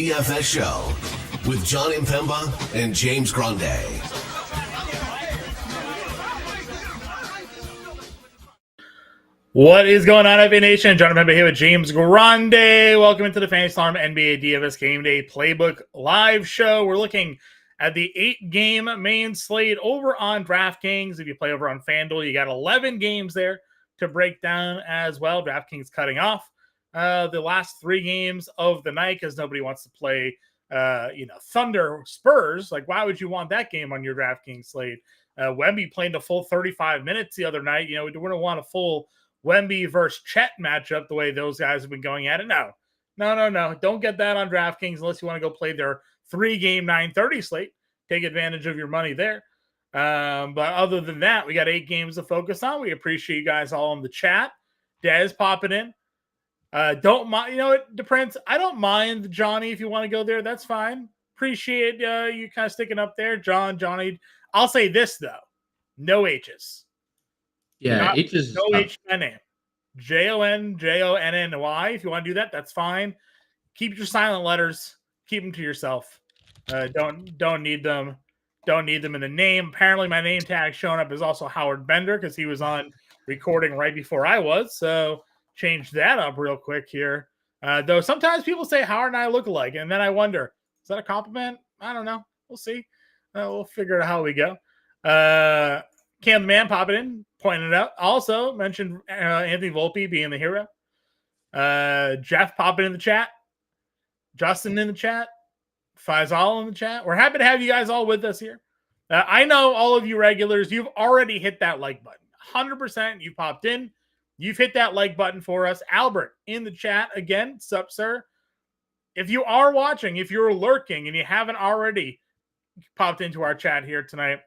DFS show with John Impemba and James Grande. What is going on, NBA Nation? John Impemba here with James Grande. Welcome into the Fantasy Alarm NBA DFS Game Day Playbook live show. We're looking at the 8-game main slate over on DraftKings. If you play over on FanDuel, you got 11 games there to break down as well. DraftKings cutting off the last 3 games of the night because nobody wants to play, Thunder Spurs. Like, why would you want that game on your DraftKings slate? Wemby playing the full 35 minutes the other night. You know, we wouldn't want a full Wemby versus Chet matchup the way those guys have been going at it. No. Don't get that on DraftKings unless you want to go play their 3-game 9:30 slate. Take advantage of your money there. But other than that, we got 8 games to focus on. We appreciate you guys all in the chat. Dez popping in. Don't mind, Prince. I don't mind Johnny if you want to go there. That's fine. Appreciate you kind of sticking up there, Johnny. I'll say this though, no H's. Yeah, H's no H name. JONNY. If you want to do that, that's fine. Keep your silent letters. Keep them to yourself. Don't need them. Don't need them in the name. Apparently, my name tag showing up is also Howard Bender because he was on recording right before I was. So change that up real quick here. Though sometimes people say Howard and I look alike, and then I wonder, is that a compliment? I don't know. We'll see. We'll figure out how we go. Cam the Man popping in, pointing it out. Also mentioned Anthony Volpe being the hero. Jeff popping in the chat. Justin in the chat. Faisal in the chat. We're happy to have you guys all with us here. I know all of you regulars, you've already hit that like button. 100% you popped in. You've hit that like button for us. Albert in the chat again. Sup, sir? If you are watching, if you're lurking and you haven't already popped into our chat here tonight,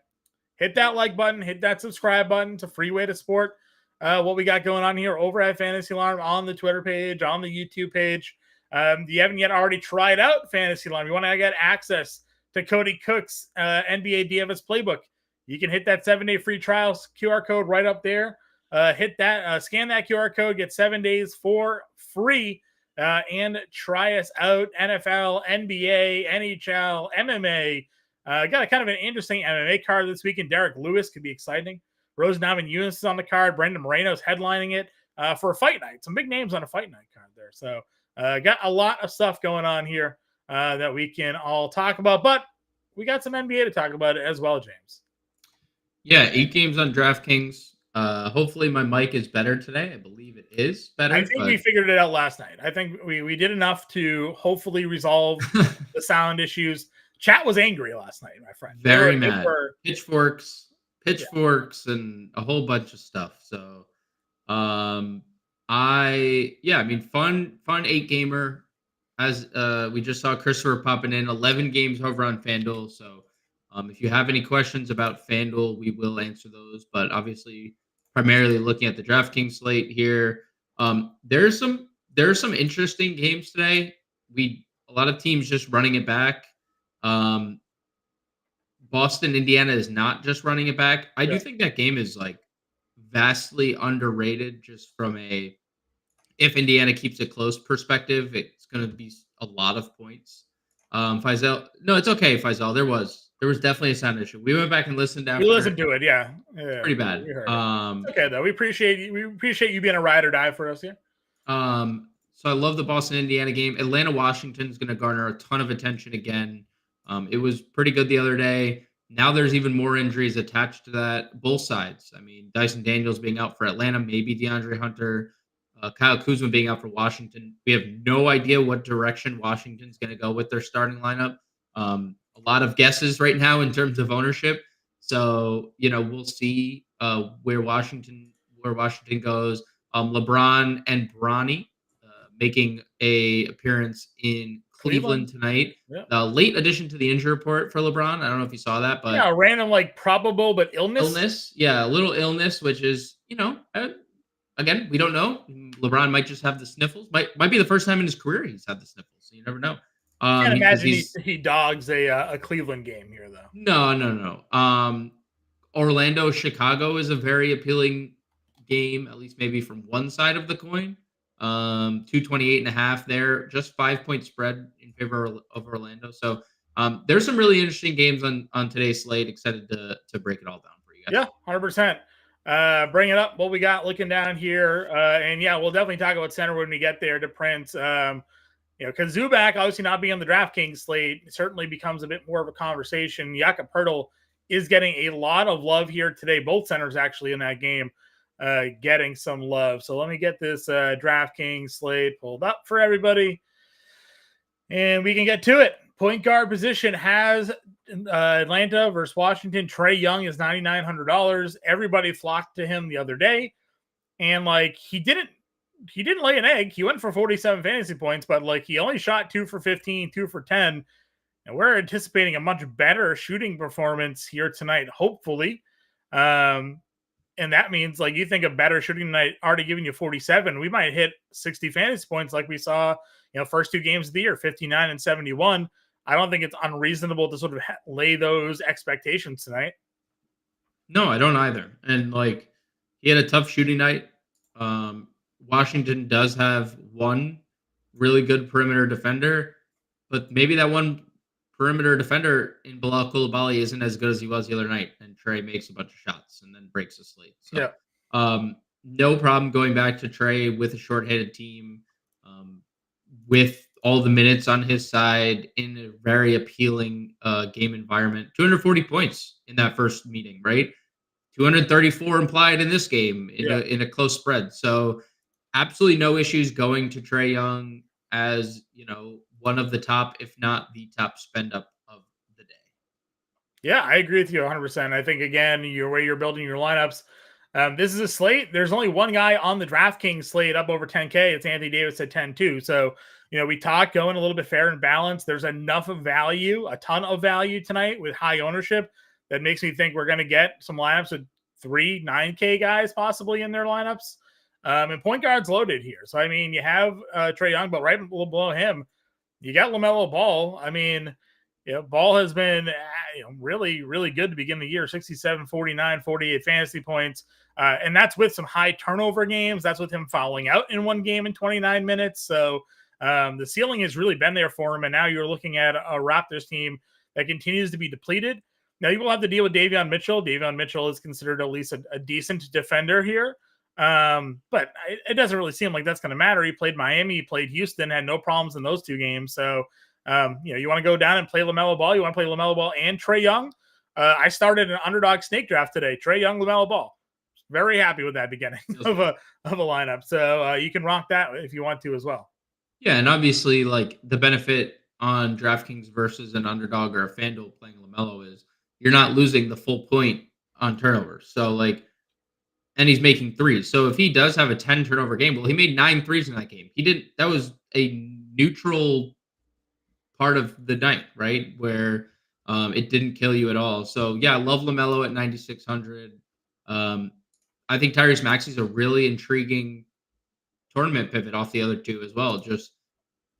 hit that like button, hit that subscribe button. It's a free way to support what we got going on here over at Fantasy Alarm on the Twitter page, on the YouTube page. You haven't yet already tried out Fantasy Alarm. You want to get access to Cody Cook's NBA DFS Playbook. You can hit that 7-day free trial QR code right up there. Hit that, scan that QR code, get 7 days for free, and try us out. NFL, NBA, NHL, MMA. Got a kind of an interesting MMA card this weekend. Derek Lewis could be exciting. Rose Namajunas is on the card. Brendan Moreno's headlining it for a fight night. Some big names on a fight night card there. So got a lot of stuff going on here that we can all talk about. But we got some NBA to talk about as well, James. Yeah, 8 games on DraftKings. Hopefully my mic is better today. I believe it is better. I think we figured it out last night. I think we did enough to hopefully resolve the sound issues. Chat was angry last night, my friend. Very mad. Pitchforks, and a whole bunch of stuff. So, fun 8-gamer. As we just saw Christopher popping in, 11 games over on FanDuel. So, if you have any questions about FanDuel, we will answer those. But obviously, primarily looking at the DraftKings slate here, there's some interesting games today. A lot of teams just running it back. Boston, Indiana is not just running it back. I do think that game is like vastly underrated just from if Indiana keeps it close perspective, it's going to be a lot of points. Faisal, no, it's okay, Faisal. There was definitely a sound issue. We went back and listened after. We listened to it, yeah. Pretty bad. Okay, though. We appreciate you being a ride or die for us here. So I love the Boston, Indiana game. Atlanta, Washington is going to garner a ton of attention again. It was pretty good the other day. Now there's even more injuries attached to that. Both sides. I mean, Dyson Daniels being out for Atlanta, maybe DeAndre Hunter, Kyle Kuzma being out for Washington. We have no idea what direction Washington's going to go with their starting lineup. A lot of guesses right now in terms of ownership. So, we'll see where Washington goes. LeBron and Bronny making a appearance in Cleveland tonight. Yeah. Late addition to the injury report for LeBron. I don't know if you saw that, but random probable but illness. Yeah, a little illness, which is again, we don't know. LeBron might just have the sniffles. Might be the first time in his career he's had the sniffles. So you never know. Can't imagine he dogs a Cleveland game here though. No. Orlando, Chicago is a very appealing game, at least maybe from one side of the coin. 228.5 there, just 5-point spread in favor of Orlando. So there's some really interesting games on today's slate. Excited to break it all down for you guys. Yeah, 100%. Bring it up. What we got looking down here. And yeah, we'll definitely talk about center when we get there to Prince. Because Zubac obviously not being on the DraftKings slate certainly becomes a bit more of a conversation. Jakob Poeltl is getting a lot of love here today. Both centers actually in that game getting some love. So let me get this DraftKings slate pulled up for everybody. And we can get to it. Point guard position has Atlanta versus Washington. Trae Young is $9,900. Everybody flocked to him the other day. And like he didn't lay an egg. He went for 47 fantasy points, but like he only shot 2 for 15, 2 for 10. And we're anticipating a much better shooting performance here tonight, hopefully. And that means like you think a better shooting night already giving you 47. We might hit 60 fantasy points like we saw, first 2 games of the year, 59 and 71. I don't think it's unreasonable to sort of lay those expectations tonight. No, I don't either. And like he had a tough shooting night. Washington does have one really good perimeter defender, but maybe that one perimeter defender in Bilal Coulibaly isn't as good as he was the other night. And Trae makes a bunch of shots and then breaks the slate. So, no problem going back to Trae with a short-handed team, with all the minutes on his side in a very appealing game environment. 240 points in that first meeting, right? 234 implied in this game in a close spread. So absolutely no issues going to Trae Young as, one of the top, if not the top spend up of the day. Yeah, I agree with you 100%. I think, again, your way you're building your lineups, this is a slate. There's only one guy on the DraftKings slate up over 10K. It's Anthony Davis at 10-2. So, we talked going a little bit fair and balanced. There's enough of value, a ton of value tonight with high ownership that makes me think we're going to get some lineups with 3 9K guys possibly in their lineups. And point guard's loaded here. So, I mean, you have Trae Young, but right below him, you got LaMelo Ball. I mean, Ball has been really, really good to begin the year. 67, 49, 48 fantasy points. And that's with some high turnover games. That's with him fouling out in one game in 29 minutes. So the ceiling has really been there for him. And now you're looking at a Raptors team that continues to be depleted. Now you will have to deal with Davion Mitchell. Davion Mitchell is considered at least a decent defender here. But it doesn't really seem like that's going to matter. He played Miami, he played Houston, had no problems in those 2 games. So, you want to go down and play LaMelo Ball. You want to play LaMelo Ball and Trae Young. I started an underdog snake draft today. Trae Young, LaMelo Ball. Very happy with that beginning of a lineup. So you can rock that if you want to as well. Yeah, and obviously, like the benefit on DraftKings versus an underdog or a FanDuel playing LaMelo is you're not losing the full point on turnovers. So and he's making 3s. So if he does have a 10 turnover game, well, he made 9 3s in that game. That was a neutral part of the night, right? Where it didn't kill you at all. So yeah, I love LaMelo at 9,600. I think Tyrese Maxey's a really intriguing tournament pivot off the other 2 as well. Just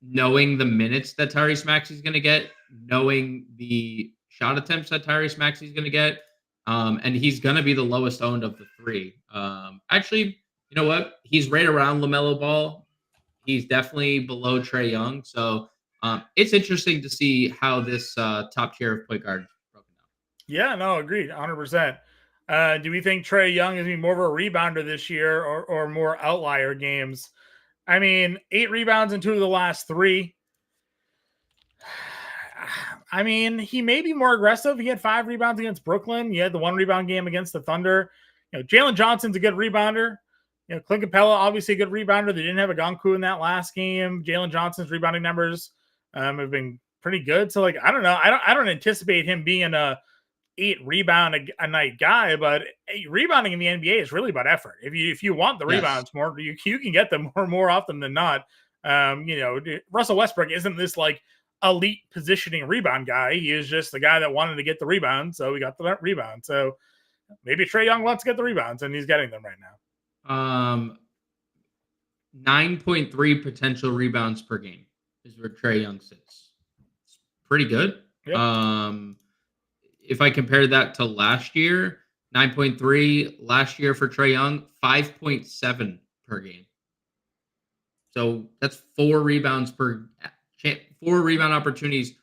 knowing the minutes that Tyrese Maxey's going to get, knowing the shot attempts that Tyrese Maxey's going to get, and he's going to be the lowest owned of the 3. Actually, you know what? He's right around LaMelo Ball. He's definitely below Trae Young. So it's interesting to see how this top tier of point guard is broken down. Yeah, no, agreed, 100%. Do we think Trae Young is going to be more of a rebounder this year or more outlier games? I mean, 8 rebounds in 2 of the last 3. I mean, he may be more aggressive. He had 5 rebounds against Brooklyn. He had the 1 rebound game against the Thunder. Jalen Johnson's a good rebounder. Clint Capella, obviously a good rebounder. They didn't have a Gonku in that last game. Jalen Johnson's rebounding numbers have been pretty good. So, I don't know. I don't anticipate him being a 8 rebound a night guy, but rebounding in the NBA is really about effort. If you want the rebounds more, you can get them more often than not. Russell Westbrook isn't this elite positioning rebound guy. He is just the guy that wanted to get the rebound, so we got the rebound. So maybe Trae Young wants to get the rebounds, and he's getting them right now. 9.3 potential rebounds per game is where Trae Young sits. It's pretty good. Yep. If I compare that to last year, 9.3 last year for Trae Young, 5.7 per game. So that's 4 rebound opportunities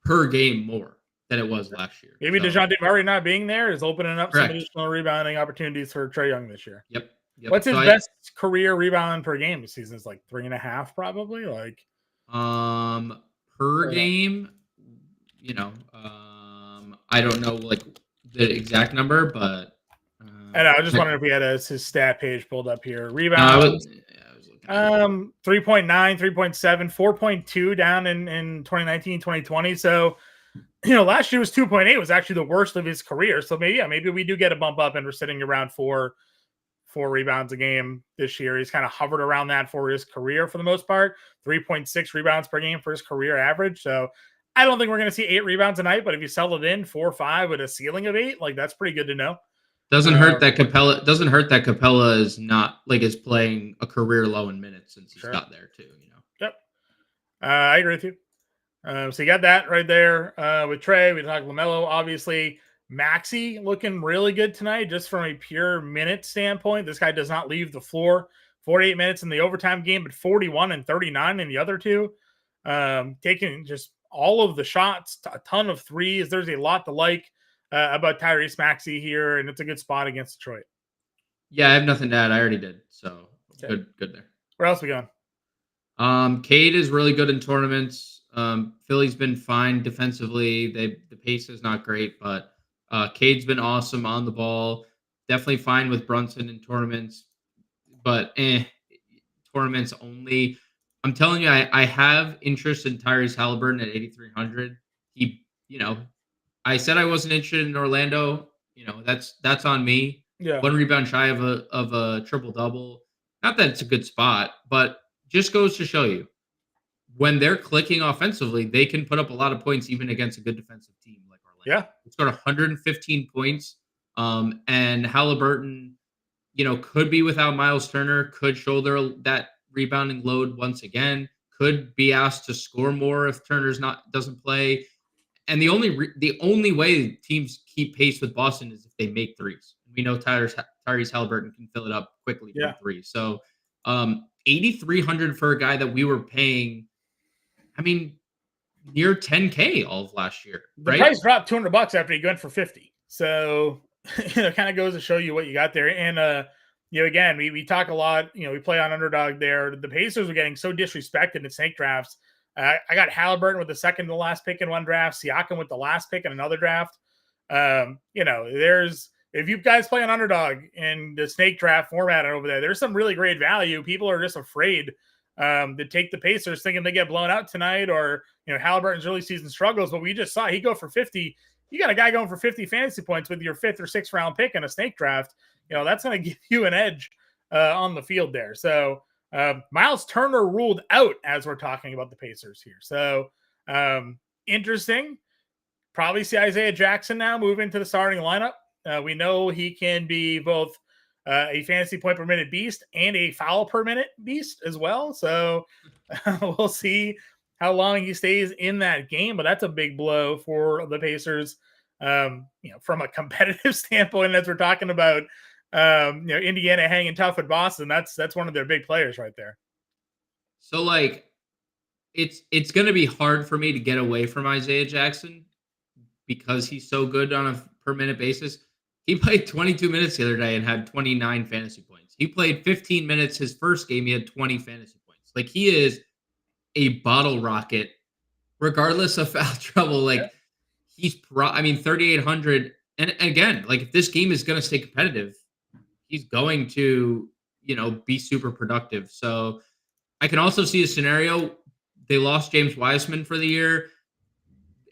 per game more than it was last year. Maybe So, DeJounte Murray not being there is opening up some correct. additional rebounding opportunities for Trae Young this year. Yep. What's his So best career rebound per game this season? Is like 3.5, probably. Like per game, I don't know like the exact number, but and I was just wondering if he had his stat page pulled up here. no, Rebound. I was looking at 3.9, 3.7, 4.2 down in 2019, 2020. So, last year was 2.8 was actually the worst of his career. So maybe we do get a bump up and we're sitting around four rebounds a game this year. He's kind of hovered around that for his career for the most part. 3.6 rebounds per game for his career average. So I don't think we're going to see 8 rebounds a night, but if you sell it in 4 or 5 with a ceiling of 8, like that's pretty good to know. Doesn't hurt that Capella is not like is playing a career low in minutes since he's got there too. Yep. I agree with you. So you got that right there with Trae. We talked LaMelo, obviously. Maxey looking really good tonight, just from a pure minute standpoint. This guy does not leave the floor. 48 minutes in the overtime game, but 41 and 39 in the other two. Taking just all of the shots, a ton of threes. There's a lot to like about Tyrese Maxey here, and it's a good spot against Detroit. Yeah, I have nothing to add. I already did. So good there. Where else we going? Cade is really good in tournaments. Philly's been fine defensively. The pace is not great, but Cade's been awesome on the ball. Definitely fine with Brunson in tournaments, but tournaments only. I'm telling you, I have interest in Tyrese Halliburton at 8,300. I said I wasn't interested in Orlando. That's on me. Yeah. 1 rebound shy of a triple double. Not that it's a good spot, but just goes to show you when they're clicking offensively, they can put up a lot of points even against a good defensive team like Orlando. Yeah. It's got 115 points. And Halliburton, could be without Miles Turner, could shoulder that rebounding load once again, could be asked to score more if Turner's doesn't play. And the only way teams keep pace with Boston is if they make threes. We know Tyrese Halliburton can fill it up quickly from 3. So 8,300 for a guy that we were paying, near 10K all of last year. The right? price dropped $200 after he went for 50. So it kind of goes to show you what you got there. And again, we talk a lot. We play on underdog there. The Pacers are getting so disrespected in snake drafts. I got Halliburton with the second to last pick in one draft, Siakam with the last pick in another draft. If you guys play an underdog in the snake draft format over there's some really great value. People are just afraid to take the Pacers thinking they get blown out tonight, or Halliburton's early season struggles. But we just saw he go for 50. You got a guy going for 50 fantasy points with your 5th or 6th round pick in a snake draft. That's going to give you an edge on the field there. So Miles Turner ruled out as we're talking about the Pacers here. So interesting. Probably see Isaiah Jackson now move into the starting lineup. We know he can be both a fantasy point per minute beast and a foul per minute beast as well. So we'll see how long he stays in that game, but that's a big blow for the Pacers. From a competitive standpoint, as we're talking about, Indiana hanging tough with Boston. That's one of their big players right there. So it's going to be hard for me to get away from Isaiah Jackson because he's so good on a per minute basis. He played 22 minutes the other day and had 29 fantasy points. He played 15 minutes his first game. He had 20 fantasy points. He is a bottle rocket, regardless of foul trouble. He's 3,800. And again, if this game is going to stay competitive, he's going to, be super productive. So I can also see a scenario. They lost James Wiseman for the year.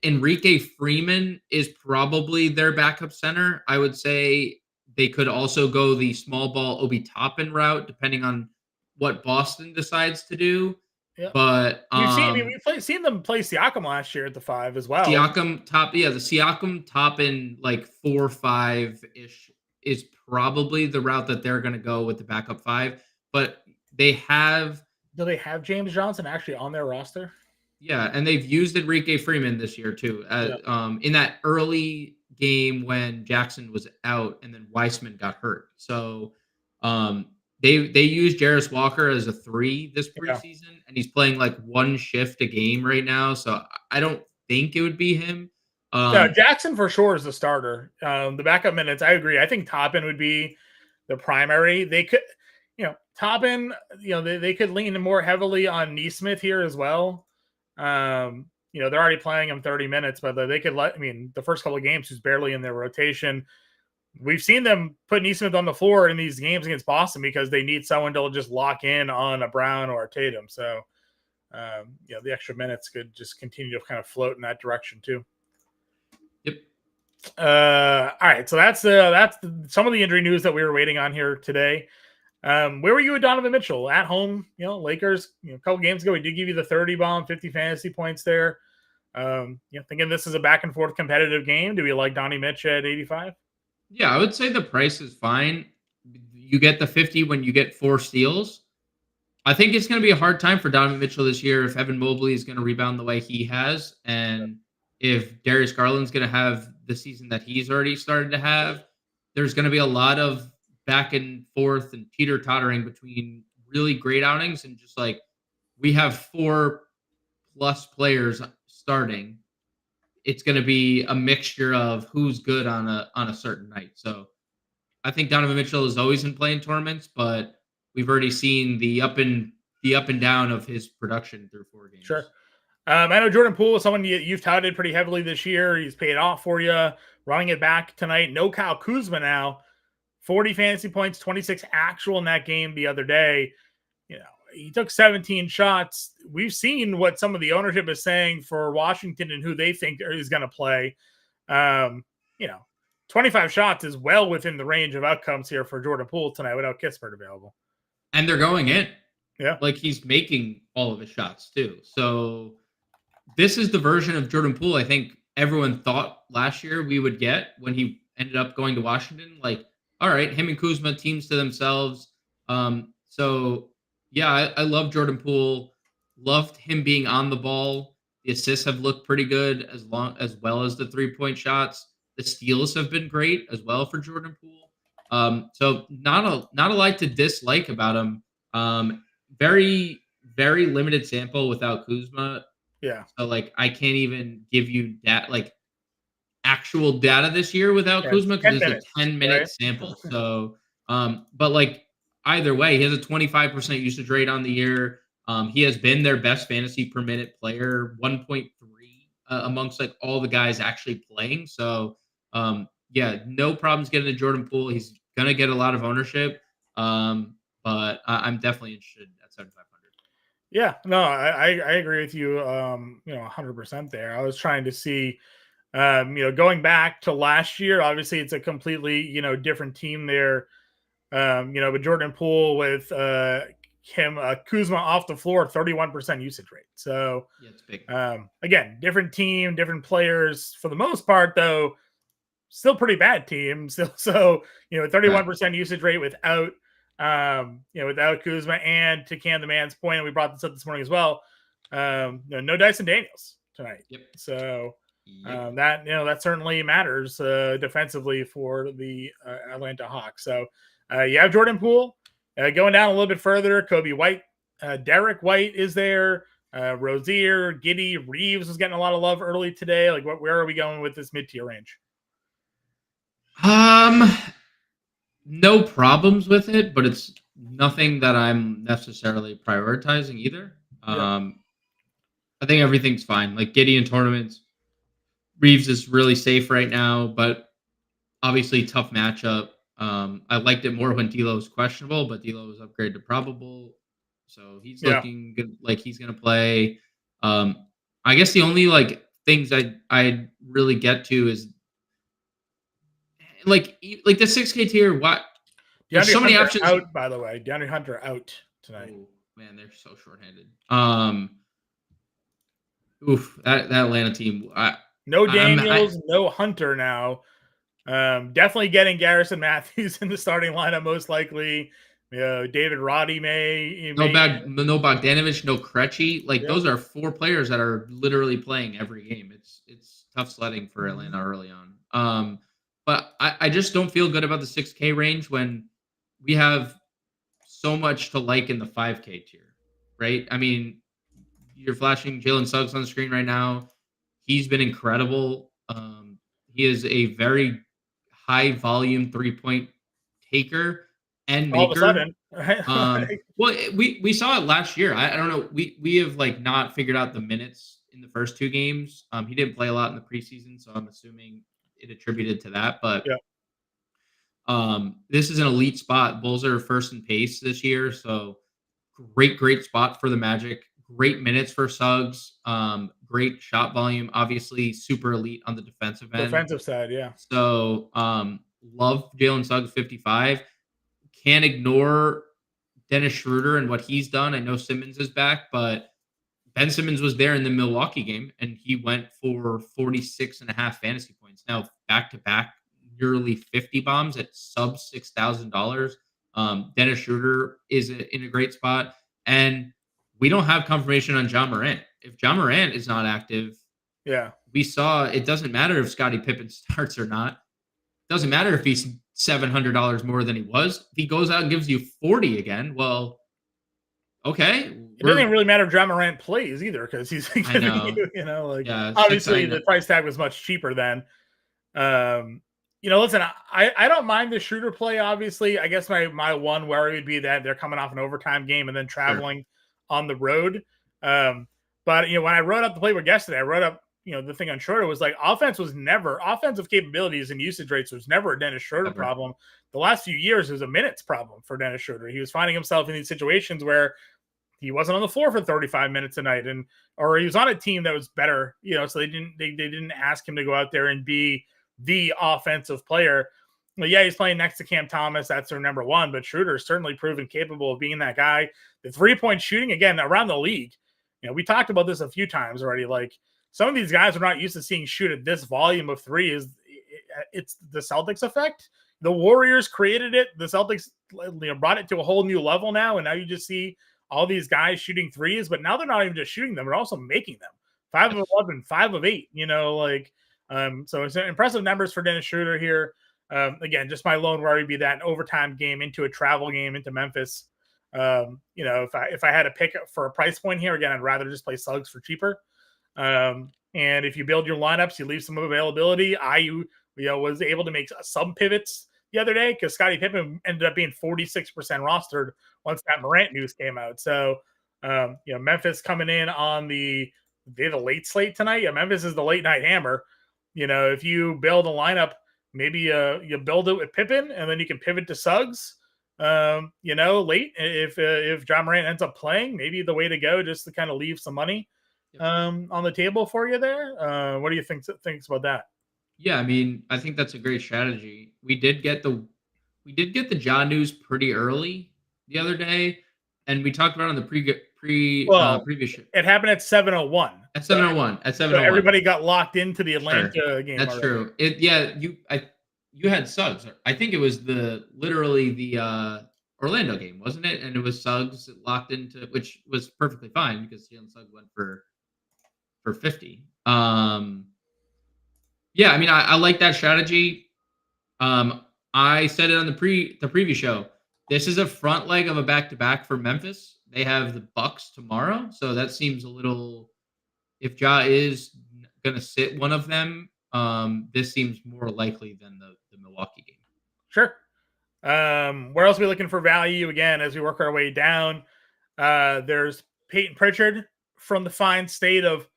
Enrique Freeman is probably their backup center. I would say they could also go the small ball Obi Toppin route, depending on what Boston decides to do. Yeah. But we've seen them play Siakam last year at the 5 as well. The Siakam Toppin 4-5-ish is probably the route that they're going to go with the backup 5. But do they have James Johnson actually on their roster? Yeah, and they've used Enrique Freeman this year too. In that early game when Jackson was out and then Weissman got hurt. So they used Jarris Walker as a 3 this Yeah. preseason, and he's playing like 1 shift a game right now. So I don't think it would be him. No, Jackson for sure is the starter. The backup minutes, I agree. I think Toppin would be the primary. They could, Toppin, they could lean more heavily on Neesmith here as well. They're already playing him 30 minutes, but they could the first couple of games, who's barely in their rotation. We've seen them put Neesmith on the floor in these games against Boston because they need someone to just lock in on a Brown or a Tatum. So, the extra minutes could just continue to kind of float in that direction too. Yep. All right. So that's some of the injury news that we were waiting on here today. Where were you with Donovan Mitchell at home? Lakers, a couple games ago, we did give you the 30 bomb, 50 fantasy points there. Thinking this is a back and forth competitive game. Do we like Donnie Mitch at 85? Yeah, I would say the price is fine. You get the 50 when you get 4 steals. I think it's going to be a hard time for Donovan Mitchell this year if Evan Mobley is going to rebound the way he has, and if Darius Garland's going to have the season that he's already started to have. There's going to be a lot of back and forth and teeter-tottering between really great outings and just like we have 4+ players starting. It's going to be a mixture of who's good on a certain night. So I think Donovan Mitchell is always in playing tournaments, but we've already seen the up and down of his production through 4 games. Sure. I know Jordan Poole is someone you've touted pretty heavily this year. He's paid off for you, running it back tonight. No Kyle Kuzma now. 40 fantasy points, 26 actual in that game the other day. He took 17 shots. We've seen what some of the ownership is saying for Washington and who they think is going to play. 25 shots is well within the range of outcomes here for Jordan Poole tonight without Kispert available. And they're going in. Yeah. Like he's making all of his shots too. So this is the version of Jordan Poole I think everyone thought last year we would get when he ended up going to Washington. Like, all right, him and Kuzma teams to themselves. I love Jordan Poole. Loved him being on the ball. The assists have looked pretty good as well as the 3-point shots. The steals have been great as well for Jordan Poole. So not a lot to dislike about him. Very, very limited sample without Kuzma. Yeah. So I can't even give you actual data this year without Kuzma because it's a 10-minute sample. So, but either way, he has a 25% usage rate on the year. He has been their best fantasy per minute player, 1.3 amongst all the guys actually playing. So, no problems getting to Jordan Poole. He's gonna get a lot of ownership, but I'm definitely interested at 7,500. Yeah, no, I agree with you. 100% there. I was trying to see. Going back to last year, obviously it's a completely, different team there. But Jordan Poole with Kuzma off the floor, 31% usage rate. So, yeah, it's big. Again, different team, different players. For the most part, though, still pretty bad team. Still, 31% usage rate without Kuzma. And to Cam the Man's point, and we brought this up this morning as well. No Dyson Daniels tonight. Yep. So. That certainly matters defensively for the Atlanta Hawks. So you have Jordan Poole going down a little bit further. Kobe White, Derek White is there. Rozier, Giddey, Reeves was getting a lot of love early today. Where are we going with this mid-tier range? No problems with it, but it's nothing that I'm necessarily prioritizing either. I think everything's fine. Giddey in tournaments. Reeves is really safe right now, but obviously tough matchup. I liked it more when D'Lo was questionable, but D'Lo was upgraded to probable, so he's looking good. He's gonna play. I guess the only things I really get to is the 6K tier. What? There's so many options. Out, by the way, DeAndre Hunter out tonight. Oh, man, they're so shorthanded. That Atlanta team. No Daniels, no Hunter now. Definitely getting Garrison Matthews in the starting lineup, most likely. David Roddy may. No Bogdanovich, no Krejci. Those are 4 players that are literally playing every game. It's tough sledding for Atlanta early on. But I just don't feel good about the 6K range when we have so much to like in the 5K tier, right? I mean, you're flashing Jalen Suggs on the screen right now. He's been incredible. He is a very high volume 3-point taker and All of a maker. sudden, right? Well, we saw it last year. I don't know. We have like not figured out the minutes in the first 2 games. He didn't play a lot in the preseason, so I'm assuming it attributed to that. But Yeah. this is an elite spot. Bulls are first in pace this year, so great spot for the Magic. Great minutes for Suggs. Great shot volume. Obviously, super elite on the defensive end. Defensive side, yeah. So love Jalen Suggs 55. Can't ignore Dennis Schroeder and what he's done. I know Simmons is back, but Ben Simmons was there in the Milwaukee game, and he went for 46.5 fantasy points. Now, back-to-back, nearly 50 bombs at sub $6,000. Dennis Schroeder is in a great spot. And we don't have confirmation on John Morant. If John Morant is not active, Yeah. we saw it doesn't matter if Scottie Pippen starts or not. It doesn't matter if he's $700 more than he was. If he goes out and gives you 40 again, well, okay. It doesn't even really matter if John Morant plays either, because he's giving Yeah, obviously the price tag was much cheaper then. Listen, I don't mind the Schroeder play, obviously. I guess my one worry would be that they're coming off an overtime game and then traveling on the road. But when I wrote up the playbook yesterday, I wrote up the thing on Schroeder was like offensive capabilities and usage rates was never a Dennis Schroeder problem. The last few years, it was a minutes problem for Dennis Schroeder. He was finding himself in these situations where he wasn't on the floor for 35 minutes a night, or he was on a team that was better, so they didn't ask him to go out there and be the offensive player. Well, yeah, he's playing next to Cam Thomas. That's their number one, but Schroeder is certainly proven capable of being that guy. The 3-point shooting, again, around the league, we talked about this a few times already. Like, some of these guys are not used to seeing shoot at this volume of three. It's the Celtics effect. The Warriors created it. The Celtics brought it to a whole new level now, and now you just see all these guys shooting threes, but now they're not even just shooting them, they're also making them. 5 of 11, 5 of 8, so it's impressive numbers for Dennis Schroeder here. Again, just my lone worry would be that an overtime game into a travel game into Memphis. If I had to pick for a price point here, again, I'd rather just play Suggs for cheaper. And if you build your lineups, you leave some availability. I was able to make some pivots the other day because Scottie Pippen ended up being 46% rostered once that Morant news came out. So, Memphis coming in on the late slate tonight. Yeah, Memphis is the late night hammer. If you build a lineup, maybe you build it with Pippen and then you can pivot to Suggs. Late if John Morant ends up playing, maybe the way to go just to kind of leave some money on the table for you there. What do you think about that? Yeah, I mean, I think that's a great strategy. We did get the Ja news pretty early the other day, and we talked about it on the previous show. It happened at 7:01. At 7:01. At 7:01. So everybody got locked into the Atlanta game. That's already. True. You had Suggs. I think it was the Orlando game, wasn't it? And it was Suggs locked into, which was perfectly fine because Jalen Suggs went for 50. Yeah, I mean, I like that strategy. I said it on the preview show. This is a front leg of a back-to-back for Memphis. They have the Bucks tomorrow, so that seems a little. If Ja is going to sit one of them, this seems more likely than the Milwaukee game. Sure. Where else are we looking for value again as we work our way down? There's Peyton Pritchard from the fine state of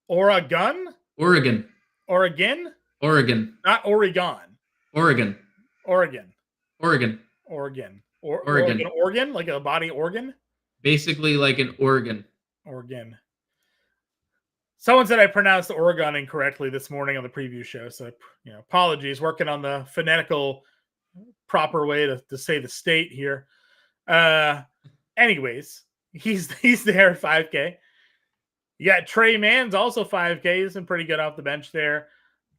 Oregon. Not Oregon. Oregon, like a body organ. Basically, like an organ. Oregon. Someone said I pronounced Oregon incorrectly this morning on the preview show, so apologies. Working on the phonetical proper way to say the state here. Anyways, he's there at 5K. You got Trey Mann's also 5K. He's been pretty good off the bench there.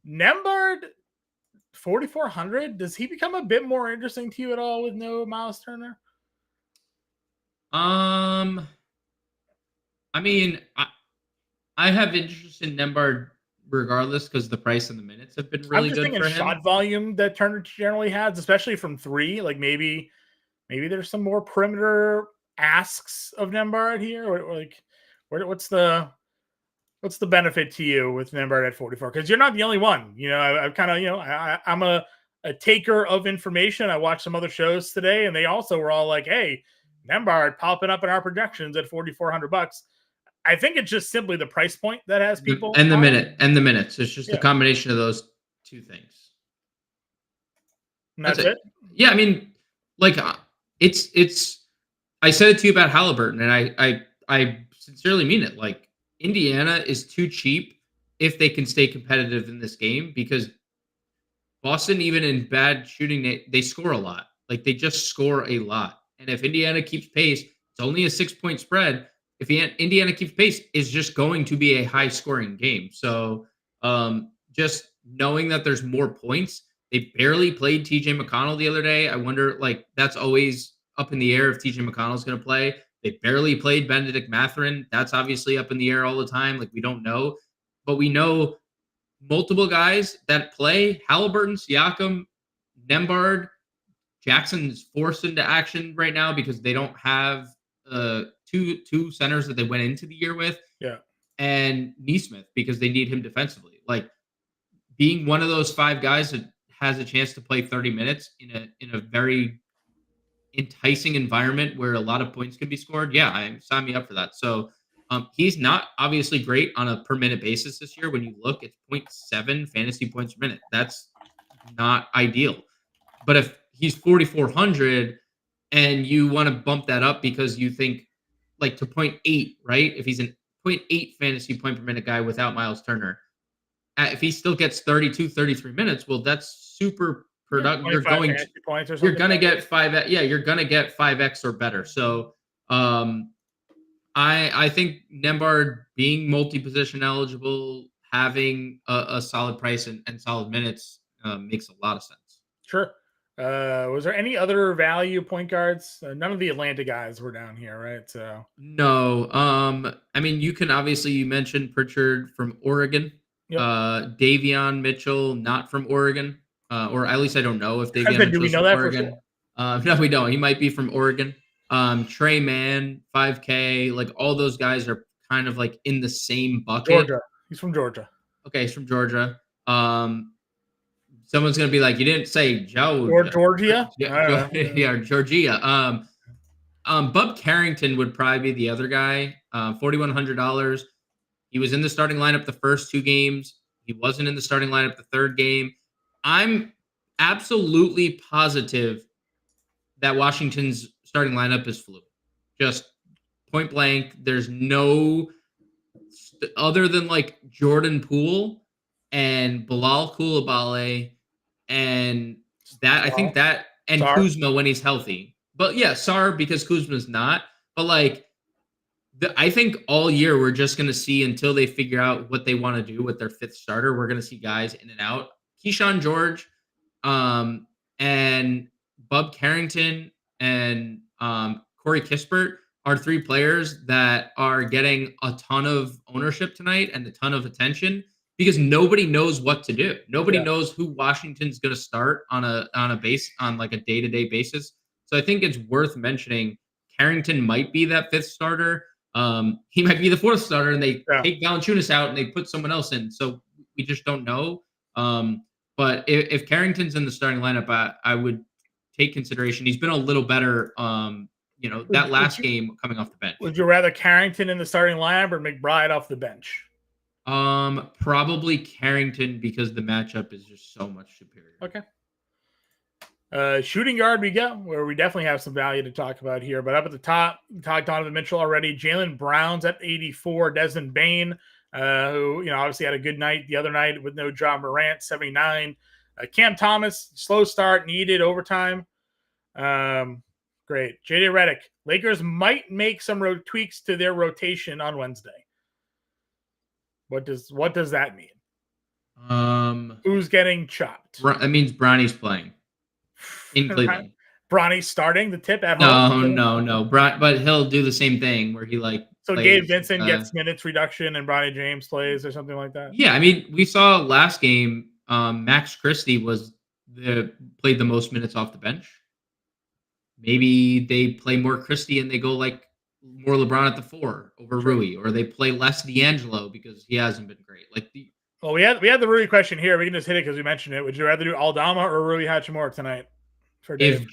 Nembhard 4,400. Does he become a bit more interesting to you at all with no Miles Turner? I mean, I have interest in Nembhard regardless because the price and the minutes have been really good for him. Shot volume that Turner generally has, especially from 3. Like maybe maybe there's some more perimeter asks of Nembhard here, or like, what's the benefit to you with Nembhard at 44? Because you're not the only one. I've kind of, I'm a taker of information. I watched some other shows today, and they also were all like, "Hey, Nembhard popping up in our projections at $4,400." I think it's just simply the price point that has people and the minutes. It's just a combination of those two things. And that's it. Yeah, I mean, like it's. I said it to you about Halliburton, and I sincerely mean it. Like, Indiana is too cheap if they can stay competitive in this game, because Boston, even in bad shooting, they score a lot. Like, they just score a lot. And if Indiana keeps pace, it's only a 6-point spread. If Indiana keeps pace, it's just going to be a high scoring game. So just knowing that there's more points, they barely played TJ McConnell the other day. I wonder, like, that's always up in the air if TJ McConnell's going to play. They barely played Benedict Mathurin. That's obviously up in the air all the time. Like, we don't know, but we know multiple guys that play: Halliburton, Siakam, Nembhard. Jackson's forced into action right now because they don't have two centers that they went into the year with. Yeah. And Neesmith, because they need him defensively. Like, being one of those 5 guys that has a chance to play 30 minutes in a very enticing environment where a lot of points could be scored. Yeah, sign me up for that. So he's not obviously great on a per minute basis this year. When you look, it's 0.7 fantasy points per minute. That's not ideal. But if he's 4,400 and you want to bump that up because you think, like, to 0.8, right? If he's an 0.8 fantasy point per minute guy without Miles Turner, if he still gets 32, 33 minutes, well, that's super productive. You're going to get 5. Yeah, you're going to get 5x or better. So I think Nembhard being multi-position eligible, having a solid price and solid minutes makes a lot of sense. Sure. Was there any other value point guards? None of the Atlanta guys were down here, right? So no. I mean, you mentioned Pritchard from Oregon. Yep. Davion Mitchell, not from Oregon, or at least I don't know if Davion Mitchell. Do we know that Oregon. For sure? No, we don't. He might be from Oregon. Trey Mann, 5K, like, all those guys are kind of like in the same bucket. Georgia. He's from Georgia. Okay, he's from Georgia. Someone's gonna be like, "You didn't say Joe or Georgia." Yeah, Georgia. Bub Carrington would probably be the other guy. $4,100. He was in the starting lineup the first 2 games. He wasn't in the starting lineup the third game. I'm absolutely positive that Washington's starting lineup is fluid. Just point blank. There's no other than, like, Jordan Poole and Bilal Coulibaly and that. I think that, and Sarr. Kuzma when he's healthy. But yeah, Sarr, because Kuzma's not. But, like, I think all year we're just going to see, until they figure out what they want to do with their 5th starter, we're going to see guys in and out. Keyshawn George and Bub Carrington and Corey Kispert are 3 players that are getting a ton of ownership tonight and a ton of attention because nobody knows what to do. Nobody knows who Washington's going to start on like a day-to-day basis. So I think it's worth mentioning Carrington might be that 5th starter. He might be the 4th starter, and they take Valanciunas out and they put someone else in. So we just don't know. But if Carrington's in the starting lineup, I would take consideration. He's been a little better, that last game coming off the bench. Would you rather Carrington in the starting lineup or McBride off the bench? Probably Carrington, because the matchup is just so much superior. Okay. Shooting guard we go, where we definitely have some value to talk about here. But up at the top, we talked Donovan Mitchell already. Jaylen Brown's at 84. Desmond Bane, who obviously had a good night the other night with no Ja Morant, 79. Cam Thomas, slow start, needed overtime. Great. JJ Redick, Lakers might make some tweaks to their rotation on Wednesday. What does that mean? Who's getting chopped? That means Bronny's playing in Cleveland. Bronny's starting the tip at home. No. But he'll do the same thing where he So plays, Gabe Vincent gets minutes reduction and Bronny James plays or something like that. Yeah, I mean, we saw last game. Max Christie played the most minutes off the bench. maybe they play more Christie and they go like more LeBron at the 4 over Sure. Rui, or they play less D'Angelo because he hasn't been great. Like Well, we had the Rui question here. We can just hit it because we mentioned it. Would you rather do Aldama or Rui Hachimura tonight for Dave?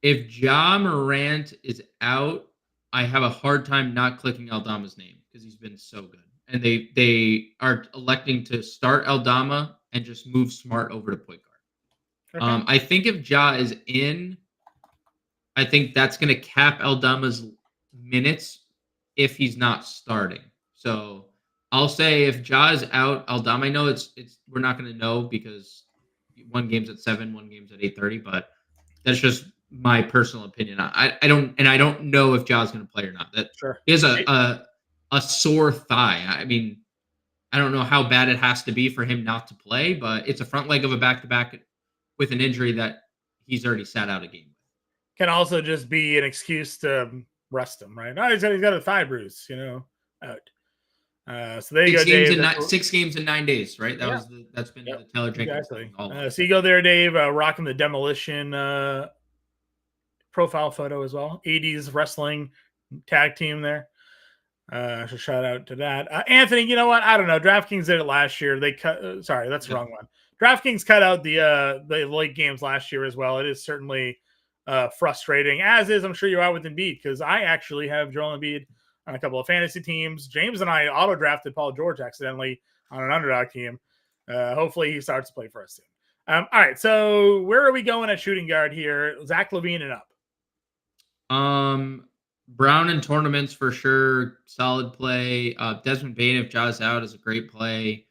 if Ja Morant is out, I have a hard time not clicking Aldama's name because he's been so good. And they are electing to start Aldama and just move Smart over to point guard. Okay. I think if Ja is in, I think that's going to cap Aldama's minutes if he's not starting. So I'll say if Ja is out, Aldama. I know it's we're not going to know because one game's at 7, one game's at 8:30, but that's just my personal opinion. I don't know if Ja's going to play or not. That Sure. he has a sore thigh. I mean, I don't know how bad it has to be for him not to play, but it's a front leg of a back-to-back with an injury that he's already sat out a game. Can also just be an excuse to rest him, right? No, he's got a thigh bruise, out. So there you go, Dave. 6 games in 9 days, right? That's been the Taylor Jenkins. Exactly. So you go there, Dave, rocking the demolition profile photo as well. 80s wrestling tag team there. So shout out to that. Anthony, you know what? I don't know. DraftKings did it last year. They cut. Sorry, that's the wrong one. DraftKings cut out the late games last year as well. It is certainly frustrating, as is, I'm sure you are with Embiid, because I actually have Joel Embiid on a couple of fantasy teams. James and I auto drafted Paul George accidentally on an underdog team. Hopefully he starts to play for us soon. All right, so where are we going at shooting guard here? Zach LaVine and up. Brown in tournaments for sure, solid play. Desmond Bane, if Ja's out, is a great play.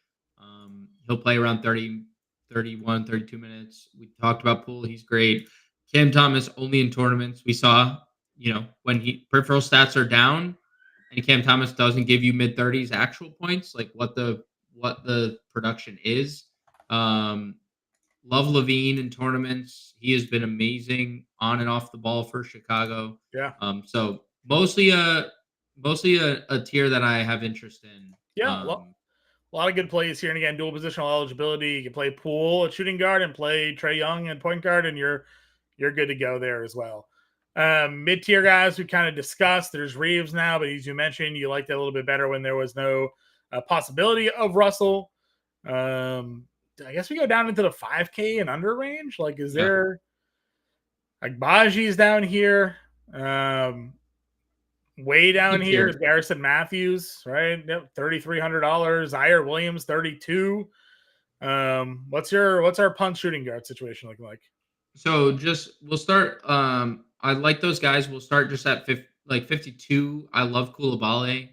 He'll play around 30, 31, 32 minutes. We talked about Poole, he's great. Cam Thomas only in tournaments. We saw, when peripheral stats are down and Cam Thomas doesn't give you mid-30s actual points, like what the production is. Love LaVine in tournaments. He has been amazing on and off the ball for Chicago. Yeah. So mostly a tier that I have interest in. Yeah. A lot of good plays here. And again, dual positional eligibility. You can play Poole at shooting guard and play Trae Young at point guard, and you're good to go there as well. Mid-tier guys we kind of discussed. There's Reeves now, but as you mentioned, you liked that a little bit better when there was no possibility of Russell. I guess we go down into the 5K and under range. Like, is there like Baji's down here? Way down here is Garrison Matthews, right? Yep, $3,300. Zaire Williams, $32. What's our punt shooting guard situation looking like? So we'll start. I like those guys. We'll start just at 52. I love Koulibaly.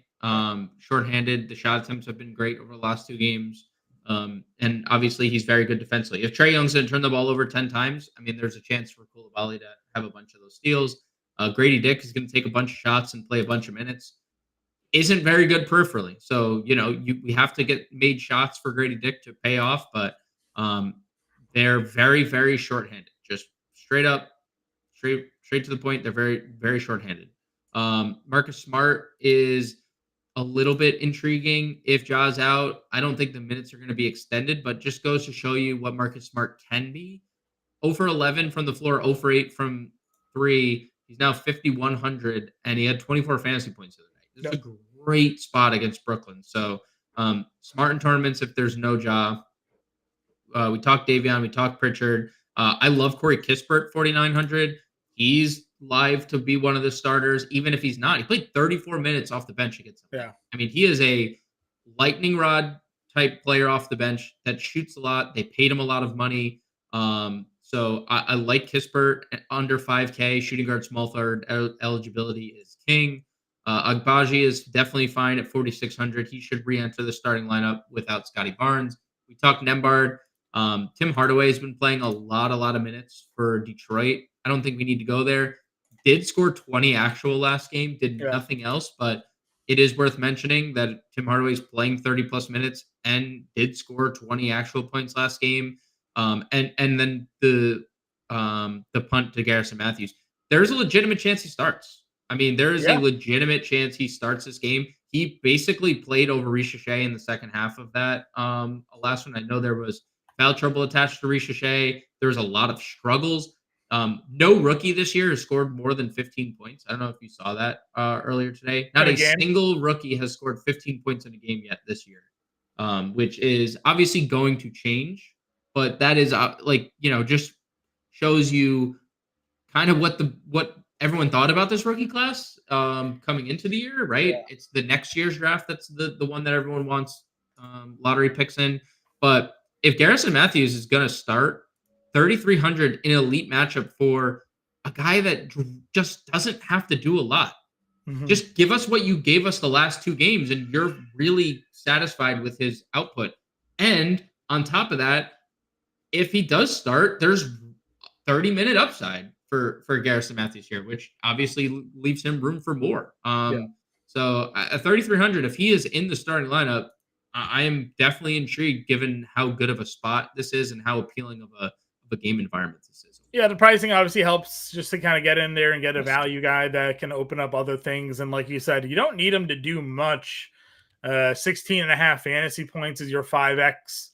Shorthanded. The shot attempts have been great over the last 2 games. And obviously he's very good defensively. If Trae Young's going to turn the ball over 10 times, I mean, there's a chance for Koulibaly to have a bunch of those steals. Grady Dick is going to take a bunch of shots and play a bunch of minutes. Isn't very good peripherally. So, we have to get made shots for Grady Dick to pay off, but they're very, very shorthanded. Just straight to the point. They're very, very shorthanded. Marcus Smart is a little bit intriguing. If Ja's out, I don't think the minutes are going to be extended, but just goes to show you what Marcus Smart can be. 0 for 11 from the floor, 0 for 8 from 3. He's now 5,100, and he had 24 fantasy points the other night. This is a great spot against Brooklyn. So Smart in tournaments if there's no Ja. We talked Davion, we talked Pritchard. I love Corey Kispert, 4,900. He's live to be one of the starters, even if he's not. He played 34 minutes off the bench against them. Yeah. I mean, he is a lightning rod type player off the bench that shoots a lot. They paid him a lot of money. So I like Kispert under 5K. Shooting guard, small forward eligibility is king. Agbaji is definitely fine at 4,600. He should re-enter the starting lineup without Scotty Barnes. We talked Nembhard. Tim Hardaway has been playing a lot of minutes for Detroit. I don't think we need to go there. Did score 20 actual last game, nothing else, but it is worth mentioning that Tim Hardaway is playing 30+ minutes and did score 20 actual points last game. And then the punt to Garrison Matthews. There's a legitimate chance he starts. I mean, there is a legitimate chance he starts this game. He basically played over Ricochet in the second half of that last one. I know there was foul trouble attached to Ricochet. There was a lot of struggles. No rookie this year has scored more than 15 points. I don't know if you saw that earlier today. Not a single rookie has scored 15 points in a game yet this year, which is obviously going to change. But that is just shows you kind of what everyone thought about this rookie class coming into the year, right? Yeah. It's the next year's draft that's the one that everyone wants lottery picks in. But if Garrison Matthews is going to start 3,300 in elite matchup for a guy that just doesn't have to do a lot, just give us what you gave us the last 2 games, and you're really satisfied with his output. And on top of that, if he does start, there's 30-minute upside for Garrison Matthews here, which obviously leaves him room for more. So at 3,300, if he is in the starting lineup, I am definitely intrigued given how good of a spot this is and how appealing of a game environment this is. Yeah, the pricing obviously helps just to kind of get in there and get a value guy that can open up other things. And like you said, you don't need him to do much. 16.5 fantasy points is your 5x.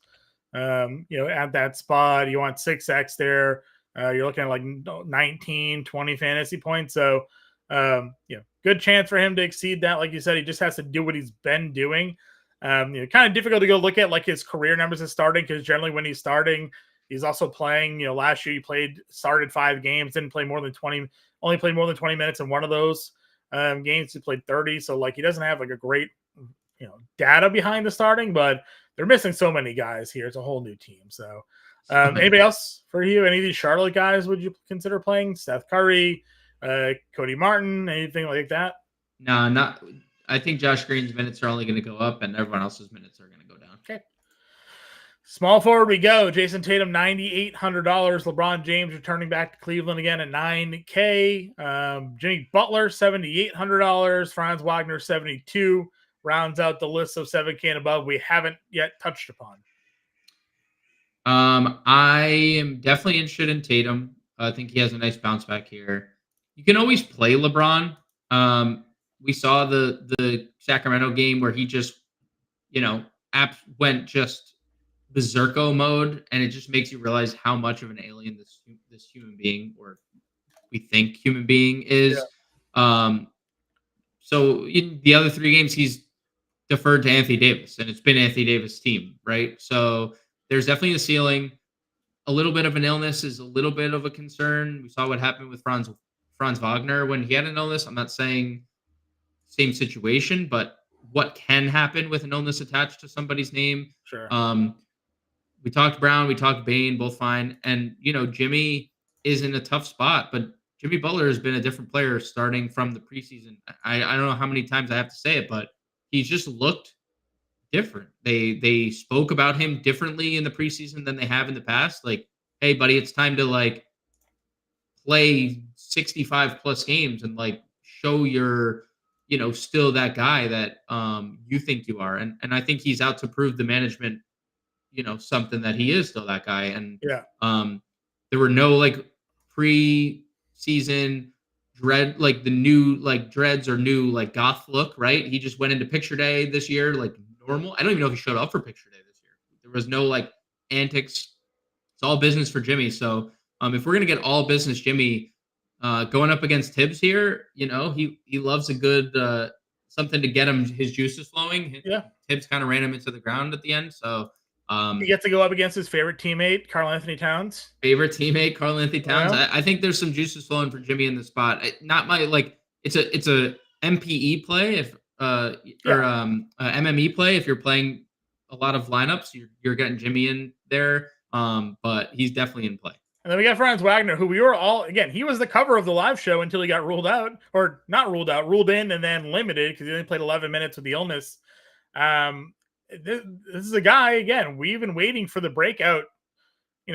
At that spot, you want 6x there. You're looking at like 19, 20 fantasy points. So, good chance for him to exceed that. Like you said, he just has to do what he's been doing. Kind of difficult to go look at like his career numbers as starting, because generally when he's starting, he's also playing. Last year he started 5 games, didn't play more than 20, only played more than 20 minutes in one of those games. He played 30. So like he doesn't have like a great, data behind the starting, but they're missing so many guys here. It's a whole new team. So anybody else for you? Any of these Charlotte guys would you consider playing? Seth Curry, Cody Martin, anything like that? No, not. I think Josh Green's minutes are only going to go up, and everyone else's minutes are going to go down. Okay. Small forward we go. Jason Tatum, $9,800. LeBron James returning back to Cleveland again at $9K. Jimmy Butler, $7,800. Franz Wagner, $72,000. Rounds out the list of $7K and above we haven't yet touched upon. I am definitely interested in Tatum. I think he has a nice bounce back here. You can always play LeBron. We saw the Sacramento game where he just, went just berserko mode, and it just makes you realize how much of an alien this human being, or we think human being, is. Yeah. So in the other 3 games, he's deferred to Anthony Davis, and it's been Anthony Davis' team, right? So there's definitely a ceiling. A little bit of an illness is a little bit of a concern. We saw what happened with Franz Wagner when he had an illness. I'm not saying same situation, but what can happen with an illness attached to somebody's name? Sure. We talked Brown, we talked Bane, both fine. And, Jimmy is in a tough spot, but Jimmy Butler has been a different player starting from the preseason. I don't know how many times I have to say it, but he's just looked different. They spoke about him differently in the preseason than they have in the past. Like, hey, buddy, it's time to like play 65 plus games and like show you're, still that guy that you think you are. And I think he's out to prove the management, something that he is still that guy. And there were no like pre-season like the new like dreads or new like goth look, right? He just went into picture day this year like normal. I don't even know if he showed up for picture day this year. There was no like antics. It's all business for Jimmy. So if we're gonna get all business Jimmy going up against Tibbs here, he loves a good something to get him his juices flowing. Yeah, Tibbs kind of ran him into the ground at the end. So he gets to go up against his favorite teammate, Karl-Anthony Towns. Karl-Anthony Towns. Yeah. I think there's some juices flowing for Jimmy in the spot. Not my like. It's a MPE play or MME play if you're playing a lot of lineups. You're getting Jimmy in there, but he's definitely in play. And then we got Franz Wagner, who we were all, again, he was the cover of the live show until he got ruled out, or not ruled out, ruled in and then limited because he only played 11 minutes with the illness. This is a guy, again, we've been waiting for the breakout,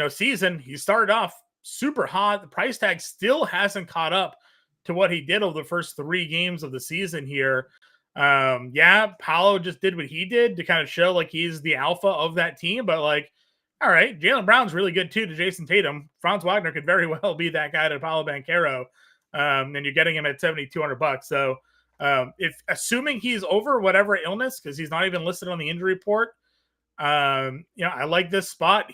season. He started off super hot. The price tag still hasn't caught up to what he did over the first 3 games of the season here. Paolo just did what he did to kind of show like he's the alpha of that team, but like, all right, Jaylen Brown's really good too to Jason Tatum. Franz Wagner could very well be that guy to Paolo Banchero, and you're getting him at $7,200. So if assuming he's over whatever illness, because he's not even listed on the injury report, I like this spot.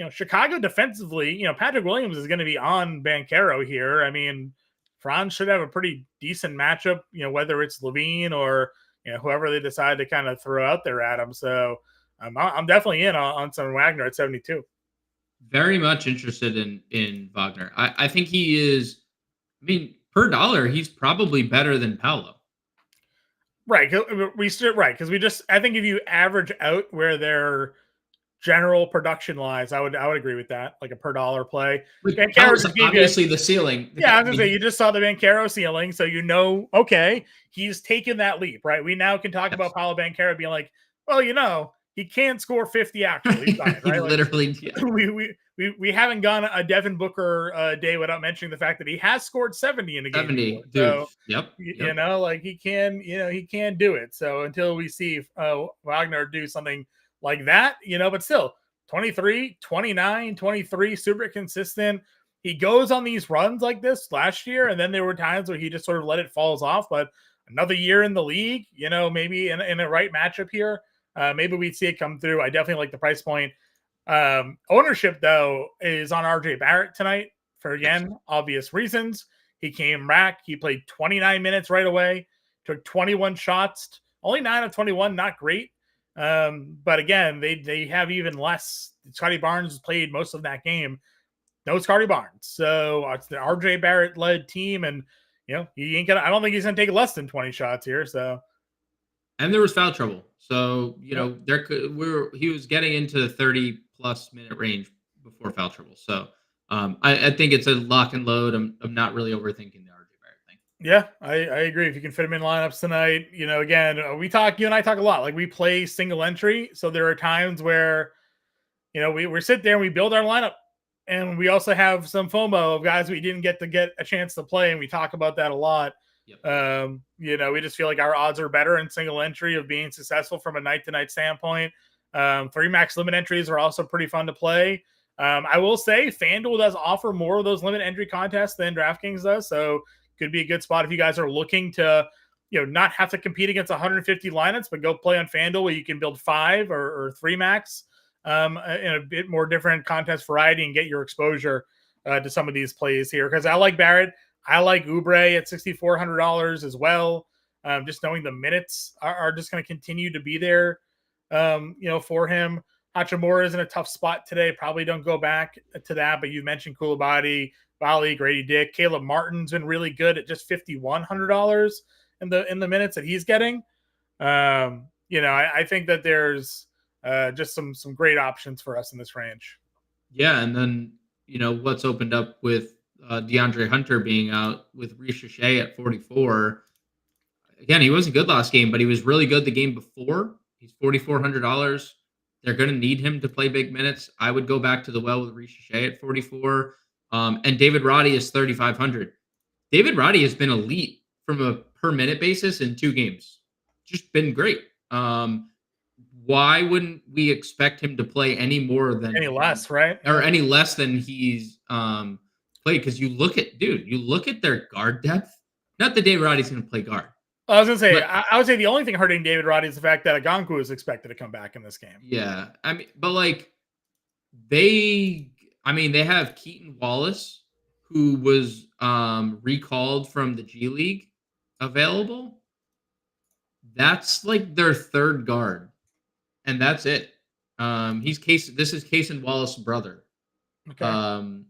Chicago defensively, Patrick Williams is going to be on Banchero here. I mean, Franz should have a pretty decent matchup, whether it's Levine or whoever they decide to kind of throw out there at him. So I'm definitely in on some Wagner at 72. Very much interested in Wagner. I think he is. I mean, per dollar, he's probably better than Paolo. Right, because I think if you average out where their general production lies, I would agree with that, like a per dollar play. Banchero just obviously the ceiling. Yeah, I was gonna say you just saw the Banchero ceiling, so okay, he's taken that leap, right? We now can talk about Paolo Banchero being like, well, he can't score 50 actually, right? He literally, we haven't gone a Devin Booker day without mentioning the fact that he has scored 70 in a game. 70, before. dude. So, yep. He can do it. So until we see Wagner do something like that, but still 23, 29, 23, super consistent. He goes on these runs like this last year, and then there were times where he just sort of let it falls off. But another year in the league, maybe in a right matchup here, maybe we'd see it come through. I definitely like the price point. Ownership, though, is on RJ Barrett tonight for, again, obvious reasons. He came back. He played 29 minutes right away, took 21 shots, only 9 of 21, not great. But again, they have even less. Scotty Barnes played most of that game. No Scotty Barnes. So it's the RJ Barrett led team. And, he ain't I don't think he's going to take less than 20 shots here. So. And there was foul trouble. So, he was getting into the 30+ minute range before foul trouble. So I think it's a lock and load. I'm not really overthinking the RJ Barrett thing. Yeah, I agree. If you can fit him in lineups tonight, again, you and I talk a lot. Like we play single entry. So there are times where, we sit there and we build our lineup. And we also have some FOMO of guys we didn't get a chance to play. And we talk about that a lot. Yep. We just feel like our odds are better in single entry of being successful from a night to night standpoint. 3 max limit entries are also pretty fun to play. I will say FanDuel does offer more of those limit entry contests than DraftKings does. So could be a good spot if you guys are looking to, not have to compete against 150 lineups, but go play on FanDuel where you can build 5 or 3 max in a bit more different contest variety and get your exposure to some of these plays here. Because I like Barrett. I like Oubre at $6,400 as well. Just knowing the minutes are just going to continue to be there, for him. Hachimura is in a tough spot today. Probably don't go back to that, but you mentioned Koulibaly, Bali, Grady Dick. Caleb Martin's been really good at just $5,100 in the minutes that he's getting. I think that there's just some great options for us in this range. Yeah, and then what's opened up with DeAndre Hunter being out with Riche at 44. Again, he wasn't good last game, but he was really good the game before. He's $4,400. They're going to need him to play big minutes. I would go back to the well with Riche at 44. And David Roddy is 3,500. David Roddy has been elite from a per minute basis in 2 games. Just been great. Why wouldn't we expect him to play any less, right? Or any less than he's played? Because you look at their guard depth. Not that David Roddy's going to play guard. I was going to say, I would say the only thing hurting David Roddy is the fact that Okonkwo is expected to come back in this game. Yeah. I mean, but they have Keaton Wallace, who was recalled from the G League, available. That's like their third guard. And that's it. This is Cason Wallace's brother. Okay.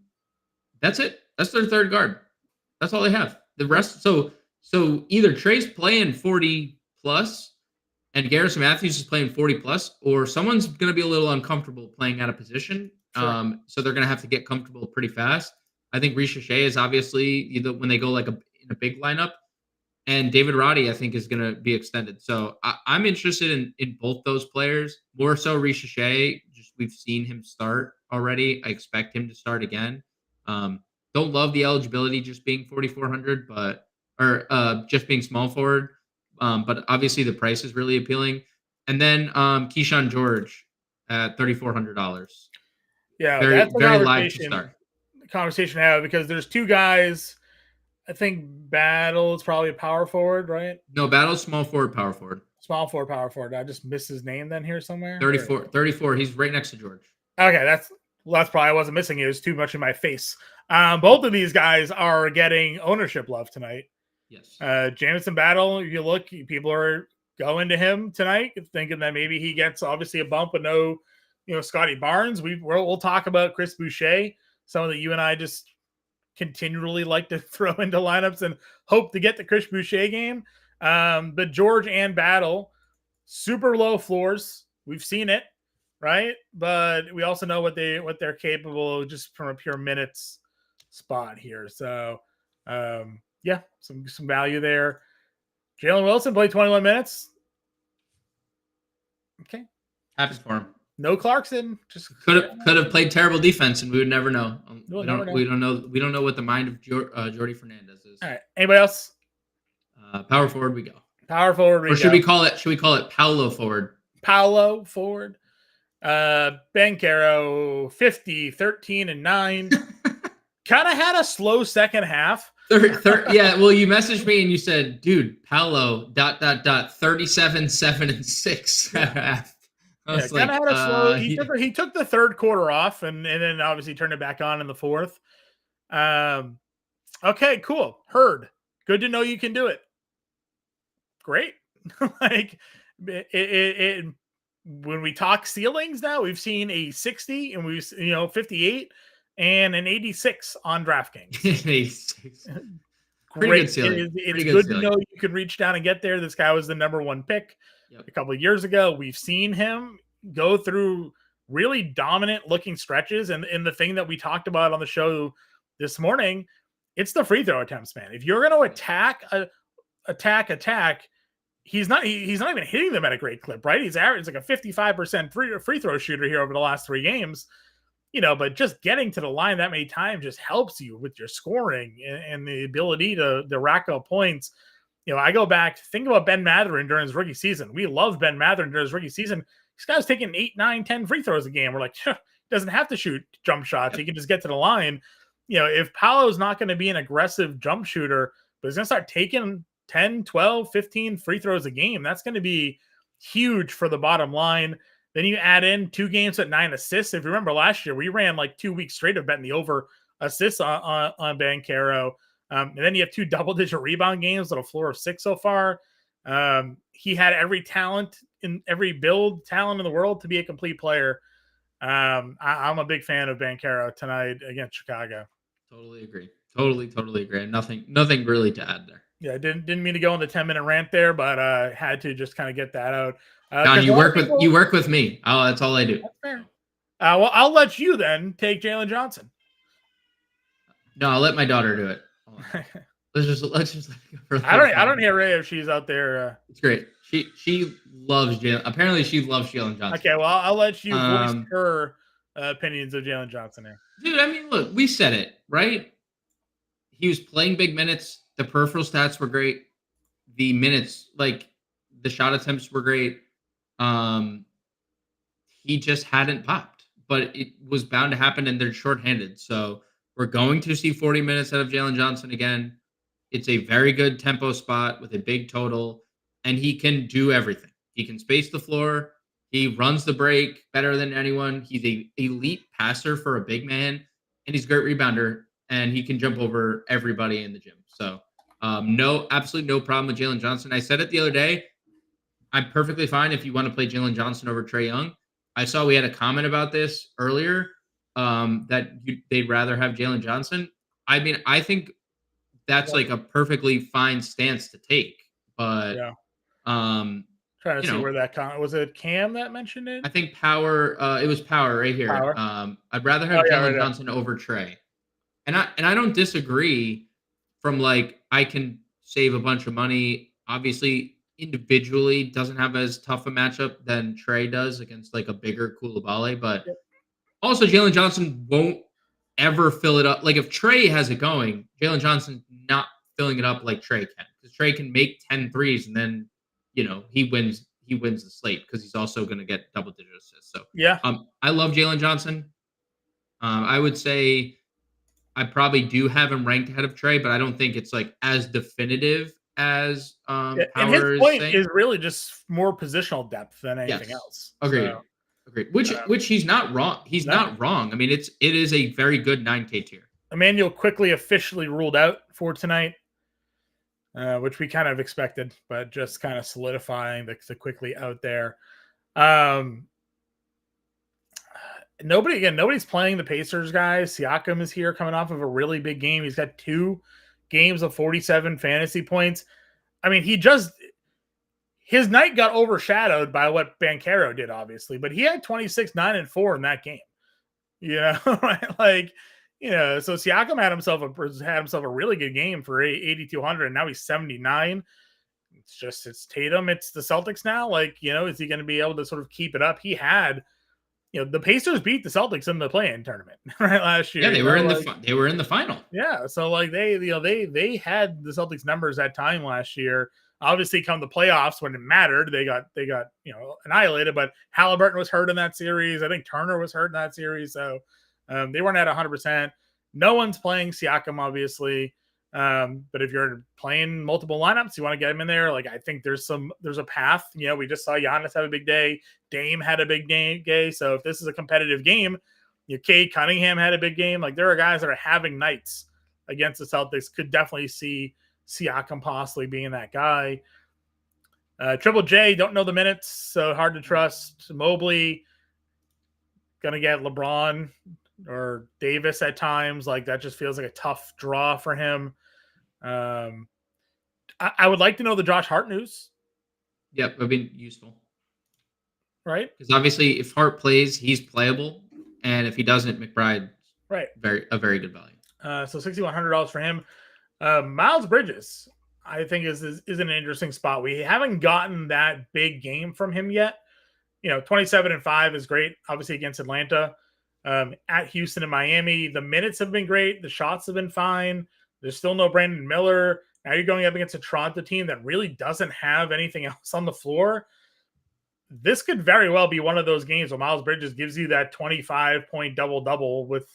That's it. That's their third guard. That's all they have. The rest, so either Trey's playing 40 plus and Garrison Matthews is playing 40 plus, or someone's going to be a little uncomfortable playing out of position. Sure. So they're going to have to get comfortable pretty fast. I think Riche is obviously when they go in a big lineup, and David Roddy, I think, is going to be extended. So I'm interested in both those players, more so Riche. Just we've seen him start already. I expect him to start again. Don't love the eligibility just being 4,400, or just being small forward. But obviously the price is really appealing. And then Keyshawn George at $3,400. Yeah, that's very live to start. Conversation to have, because there's 2 guys. I think Battle is probably a power forward, right? No, Battle's small forward, power forward. Small forward, power forward. I just missed his name then here somewhere. 34. He's right next to George. Okay, Well, that's probably I wasn't missing. It was too much in my face. Both of these guys are getting ownership love tonight. Yes. Jamison Battle, you look, people are going to him tonight, thinking that maybe he gets obviously a bump with no, Scotty Barnes. We'll talk about Chris Boucher, someone that you and I just continually like to throw into lineups and hope to get the Chris Boucher game. But George and Battle, super low floors. We've seen it, right? But we also know what they're capable of just from a pure minutes spot here. So yeah, some value there. Jalen Wilson played 21 minutes. Okay. Happy for him. No Clarkson. Just could have played terrible defense, and we would never know. We'll We never don't know. We don't know what the mind of Jordy Fernandez is. All right. Anybody else? Power forward we go. Power forward we go. Or should we call it Paolo forward? Paolo forward. Banchero 50, 13, and 9. Kind of had a slow second half. Yeah, well, you messaged me and you said, dude, Paolo ... 37, 7, and 6. I was like, had a slow. He took the third quarter off and then obviously turned it back on in the fourth. Okay, cool. Heard. Good to know you can do it. Great. Like it when we talk ceilings now, we've seen a 60 and we've 58 and an 86 on DraftKings. 86. Great. Good ceiling. It's good to know you can reach down and get there. This guy was the number one pick a couple of years ago. We've seen him go through really dominant looking stretches. And the thing that we talked about on the show this morning, it's the free throw attempts, man. If you're going to attack, he's not even hitting them at a great clip, right? He's averaged like a 55% free throw shooter here over the last 3 games. But just getting to the line that many times just helps you with your scoring and the ability to rack up points. I go back, think about Ben Mathurin during his rookie season. We love Ben Mathurin during his rookie season. This guy's taking 8, 9, 10 free throws a game. We're like, he doesn't have to shoot jump shots. He can just get to the line. If Paolo's not going to be an aggressive jump shooter, but he's going to start taking 10, 12, 15 free throws a game, that's going to be huge for the bottom line. Then you add in 2 games at 9 assists. If you remember last year, we ran like 2 weeks straight of betting the over assists on Banchero. And then you have 2 double-digit rebound games at a floor of 6 so far. He had every talent in the world to be a complete player. I'm a big fan of Banchero tonight against Chicago. Totally agree. Totally agree. Nothing really to add there. Yeah, didn't mean to go on the 10-minute rant there, but had to just kind of get that out. John, you work with me. Oh, that's all I do. That's fair. Well, I'll let you then take Jalen Johnson. No, I'll let my daughter do it. Let's just. I don't hear Ray if she's out there. It's great. She loves Jalen. Apparently, she loves Jalen Johnson. Okay, well, I'll let you voice her opinions of Jalen Johnson here. Dude, I mean, look, we said it, right? He was playing big minutes. The peripheral stats were great. The minutes, like the shot attempts were great. He just hadn't popped, but it was bound to happen, and they're shorthanded. So we're going to see 40 minutes out of Jalen Johnson again. It's a very good tempo spot with a big total, and he can do everything. He can space the floor. He runs the break better than anyone. He's an elite passer for a big man, and he's a great rebounder, and he can jump over everybody in the gym. So absolutely no problem with Jalen Johnson. I said it the other day. I'm perfectly fine if you want to play Jalen Johnson over Trae Young. I saw we had a comment about this earlier that they'd rather have Jalen Johnson. I mean, I think that's like a perfectly fine stance to take. But trying to see where that was it Cam that mentioned it? I think Power. It was Power right here. Power. I'd rather have Jalen Johnson over Trae, and I don't disagree. From like I can save a bunch of money. Obviously, individually doesn't have as tough a matchup than Trae does against like a bigger Coulibaly, but also Jalen Johnson won't ever fill it up. Like if Trae has it going, Jalen Johnson not filling it up like Trae can, because Trae can make 10 threes and then he wins the slate because he's also going to get double-digit assists. So I love Jalen Johnson. I would say I probably do have him ranked ahead of Trae, but I don't think it's like as definitive as and his point is really just more positional depth than anything else. Agreed. Agreed. Which he's not wrong. He's not wrong. I mean, it is a very good 9K tier. Emmanuel quickly officially ruled out for tonight, which we kind of expected, but just kind of solidifying the quickly out there. Nobody's playing the Pacers, guys. Siakam is here coming off of a really big game. He's got 2 games of 47 fantasy points. I mean, his night got overshadowed by what Banchero did, obviously, but he had 26, 9, and 4 in that game. Right? Like, so Siakam had himself a really good game for 8,200, and now he's 79. It's Tatum, it's the Celtics now. Like, is he going to be able to sort of keep it up? He had, the Pacers beat the Celtics in the play-in tournament right last year. Yeah, they were in the final. Yeah, so like they had the Celtics numbers that time last year. Obviously, come the playoffs when it mattered, they got annihilated. But Halliburton was hurt in that series. I think Turner was hurt in that series, so they weren't at 100%. No one's playing Siakam, obviously. But if you're playing multiple lineups, you want to get him in there. Like, I think there's a path. We just saw Giannis have a big day. Dame had a big day. So if this is a competitive game, Cade Cunningham had a big game. Like, there are guys that are having nights against the Celtics. Could definitely see Siakam possibly being that guy. Triple J, don't know the minutes, so hard to trust. Mobley, gonna get LeBron or Davis at times. Like, that just feels like a tough draw for him. I would like to know the Josh Hart news. Yep, it'd be useful. Right? Because obviously if Hart plays, he's playable. And if he doesn't, McBride, right, a very good value. So $6,100 for him. Miles Bridges, I think is an interesting spot. We haven't gotten that big game from him yet. 27-5 is great, obviously against Atlanta. At Houston and Miami, the minutes have been great. The shots have been fine. There's still no Brandon Miller. Now you're going up against a Toronto team that really doesn't have anything else on the floor. This could very well be one of those games where Miles Bridges gives you that 25-point double-double with,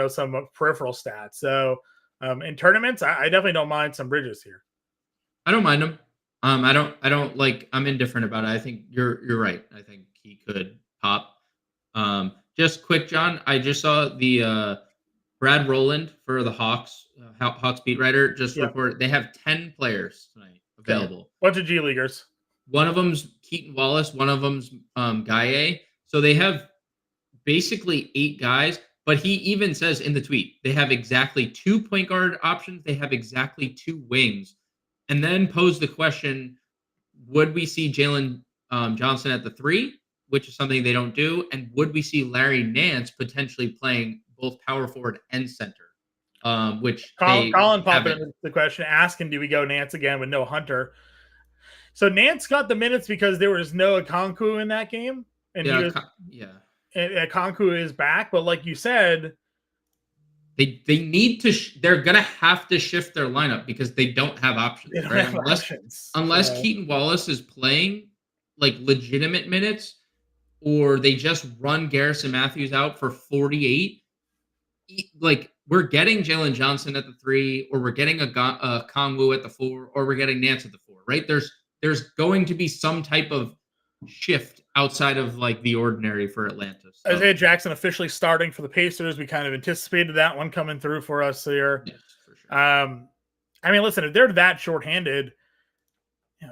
some peripheral stats. So in tournaments, I definitely don't mind some Bridges here. I don't mind him. I'm indifferent about it. I think you're right. I think he could pop. Just quick, John, I just saw the Brad Rowland for the Hawks, Hawks beat writer, just reported they have 10 players tonight available. Okay. Bunch of G Leaguers. One of them's Keaton Wallace, one of them's Gaye. So they have basically 8 guys, but he even says in the tweet, they have exactly 2 point guard options. They have exactly 2 wings. And then pose the question, would we see Jalen Johnson at the 3, which is something they don't do? And would we see Larry Nance potentially playing both power forward and center? Which Colin popped in the question, asking, do we go Nance again with no Hunter? So Nance got the minutes because there was no Okonkwo in that game. And Okonkwo is back. But like you said, they need to they're gonna have to shift their lineup because they don't have options. They don't have options. Unless Keaton Wallace is playing like legitimate minutes, or they just run Garrison Matthews out for 48. Like, we're getting Jalen Johnson at the 3, or we're getting a Kongwu at the 4, or we're getting Nance at the 4. Right? There's going to be some type of shift outside of like the ordinary for Atlanta. So. Isaiah Jackson officially starting for the Pacers. We kind of anticipated that one coming through for us here. Yes, for sure. I mean, listen, if they're that shorthanded,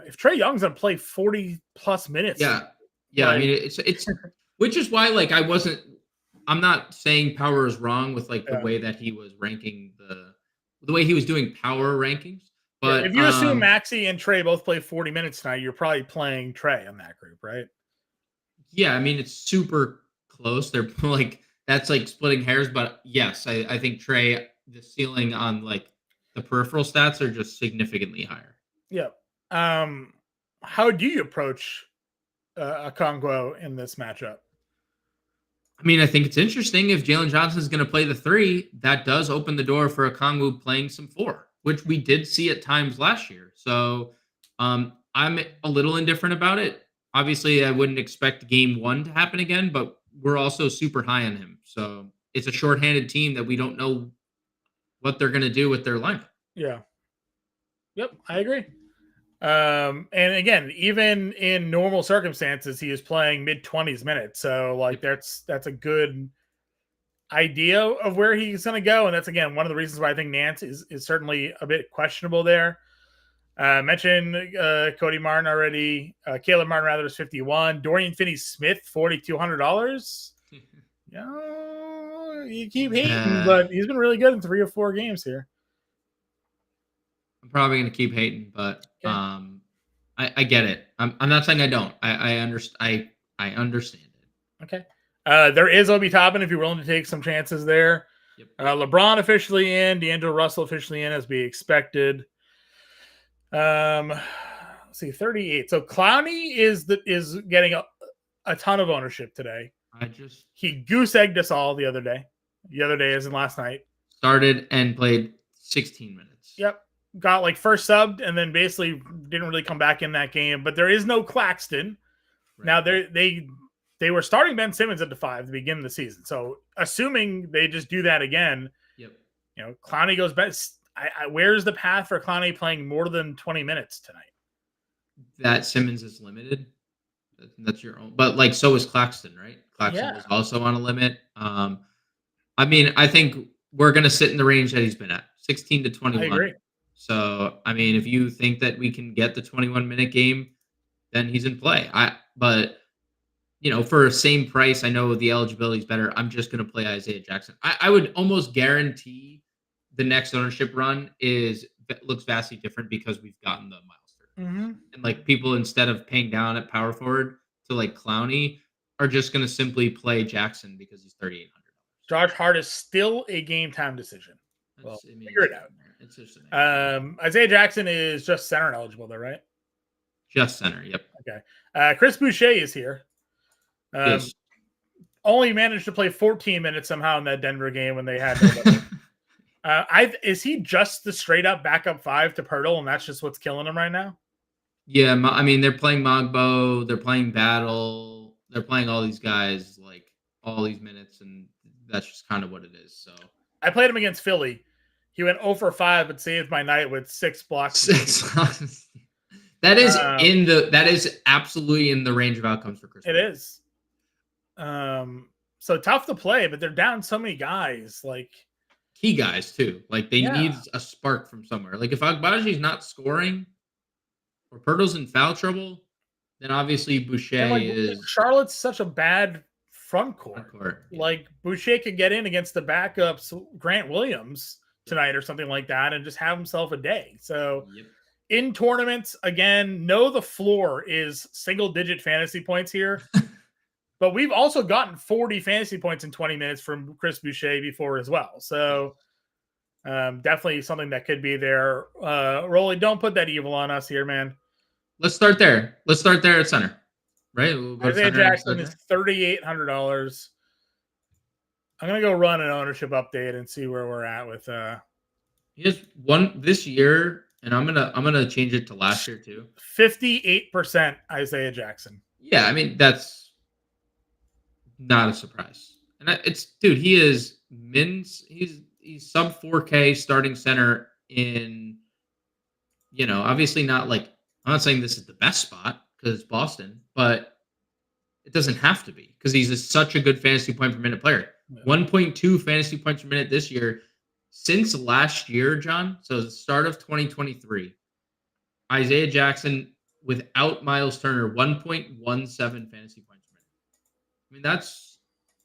if Trae Young's gonna play 40 plus minutes, yeah. I mean, it's which is why like I'm not saying power is wrong with like the way that he was ranking the way he was doing power rankings. But if you assume Maxey and Trae both play 40 minutes tonight, you're probably playing Trae in that group, right? Yeah, I mean, it's super close. They're like, that's like splitting hairs, but yes, I think Trae, the ceiling on like the peripheral stats are just significantly higher. Yeah. How do you approach Okongwu in this matchup? I mean, I think it's interesting if Jalen Johnson is going to play the 3, that does open the door for Okongwu playing some 4, which we did see at times last year. So I'm a little indifferent about it. Obviously, I wouldn't expect game 1 to happen again, but we're also super high on him. So it's a shorthanded team that we don't know what they're going to do with their lineup. Yeah. Yep, I agree. And again, even in normal circumstances, he is playing mid-20s minutes. So like that's a good idea of where he's going to go. And that's, again, one of the reasons why I think Nance is certainly a bit questionable there. Mentioned Cody Martin already. Caleb Martin rather is 51. Dorian Finney-Smith, $4,200. You keep hating, but he's been really good in 3 or 4 games here. I'm probably going to keep hating, but Okay. I get it. I'm not saying I don't. I understand. I understand it. Okay. There is Obi Toppin if you're willing to take some chances there. Yep. LeBron officially in. D'Angelo Russell officially in, as we expected. Let's see, 38. So Clowney is getting a ton of ownership today. He goose egged us all the other day. The other day, as in last night. Started and played 16 minutes. Yep. Got like first subbed and then basically didn't really come back in that game. But there is no Claxton. Right. Now they were starting Ben Simmons at the 5 at the beginning of the season. So assuming they just do that again, Clowney goes best. Where's the path for Clowney playing more than 20 minutes tonight? That Simmons is limited. That's your own. But like so is Claxton, right? Claxton was also on a limit. I mean, I think we're going to sit in the range that he's been at, 16 to 21. I agree. So, I mean, if you think that we can get the 21-minute game, then he's in play. But for same price, I know the eligibility is better. I'm just going to play Isaiah Jackson. I would almost guarantee the next ownership run looks vastly different because we've gotten the Miles Turner. And like people, instead of paying down at power forward to like Clowney, are just going to simply play Jackson because he's $3,800. Josh Hart is still a game time decision. Well, figure it out. It's just Isaiah Jackson is just center eligible, though, right? Just center. Yep. Okay. Chris Boucher is here. Yes. Only managed to play 14 minutes somehow in that Denver game when they had. Is he just the straight up backup 5 to Pirtle, and that's just what's killing him right now? Yeah, I mean they're playing Mogbo, they're playing Battle, they're playing all these guys like all these minutes, and that's just kind of what it is. So I played him against Philly. He went 0 for 5, but saved my night with 6 blocks. That is absolutely in the range of outcomes for Chris. It is. So tough to play, but they're down so many guys, like key guys too. Like they need a spark from somewhere. Like if Agbaji's not scoring or Pirtle's in foul trouble, then obviously Boucher is. Charlotte's such a bad front court. Like Boucher could get in against the backups, Grant Williams tonight or something like that, and just have himself a day. So in tournaments, again, know the floor is single-digit fantasy points here. But we've also gotten 40 fantasy points in 20 minutes from Chris Boucher before as well. So definitely something that could be there. Rolly, don't put that evil on us here, man. Let's start there. Let's start there at center. Right? Isaiah Jackson is $3,800. I'm going to go run an ownership update and see where we're at with he has one this year, and I'm gonna change it to last year too. 58% Isaiah Jackson. Yeah, I mean that's not a surprise. And he is he's sub 4K starting center in, obviously not like, I'm not saying this is the best spot because it's Boston, but it doesn't have to be because he's such a good fantasy point per minute player. 1.2 fantasy points per minute this year. Since last year, John, so the start of 2023, Isaiah Jackson without Miles Turner, 1.17 fantasy points per minute. I mean, that's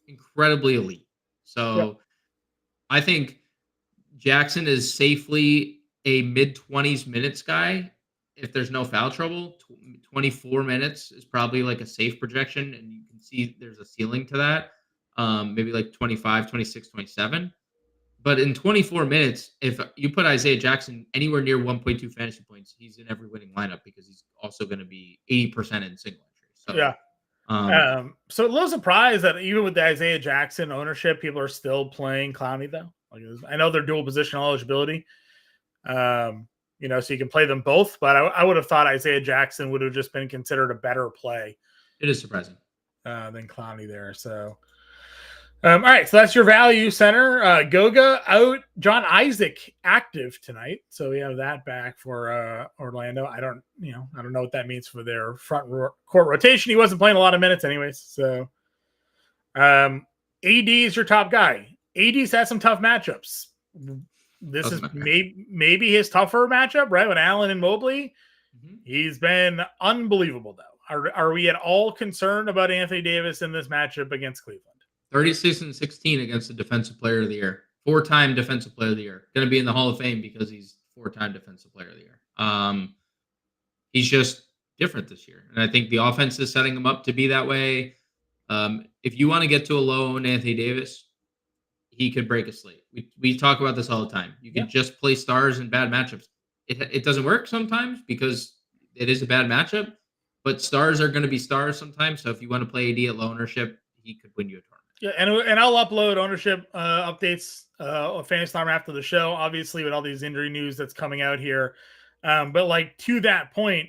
incredibly elite. So I think Jackson is safely a mid-20s minutes guy. If there's no foul trouble, 24 minutes is probably like a safe projection, and you can see there's a ceiling to that. Maybe like 25, 26, 27. But in 24 minutes, if you put Isaiah Jackson anywhere near 1.2 fantasy points, he's in every winning lineup because he's also going to be 80% in single entry. So, so a little surprised that even with the Isaiah Jackson ownership, people are still playing Clowney though. Like I know they're dual position eligibility, so you can play them both. But I would have thought Isaiah Jackson would have just been considered a better play. It is surprising than Clowney there. So. All right, so that's your value center. Goga out, John Isaac active tonight, so we have that back for Orlando. I don't know what that means for their court rotation. He wasn't playing a lot of minutes, anyways. So, AD is your top guy. AD's had some tough matchups. This is maybe his tougher matchup, right? With Allen and Mobley, he's been unbelievable though. Are we at all concerned about Anthony Davis in this matchup against Cleveland? 36-16 against the Defensive Player of the Year. 4-time Defensive Player of the Year. Going to be in the Hall of Fame because he's 4-time Defensive Player of the Year. He's just different this year. And I think the offense is setting him up to be that way. If you want to get to a low on Anthony Davis, he could break a slate. We talk about this all the time. You can just play stars in bad matchups. It doesn't work sometimes because it is a bad matchup, but stars are going to be stars sometimes. So if you want to play AD at low ownership, he could win you a tournament. Yeah, and I'll upload ownership updates of Fantasy Time after the show, obviously with all these injury news that's coming out here. But like to that point,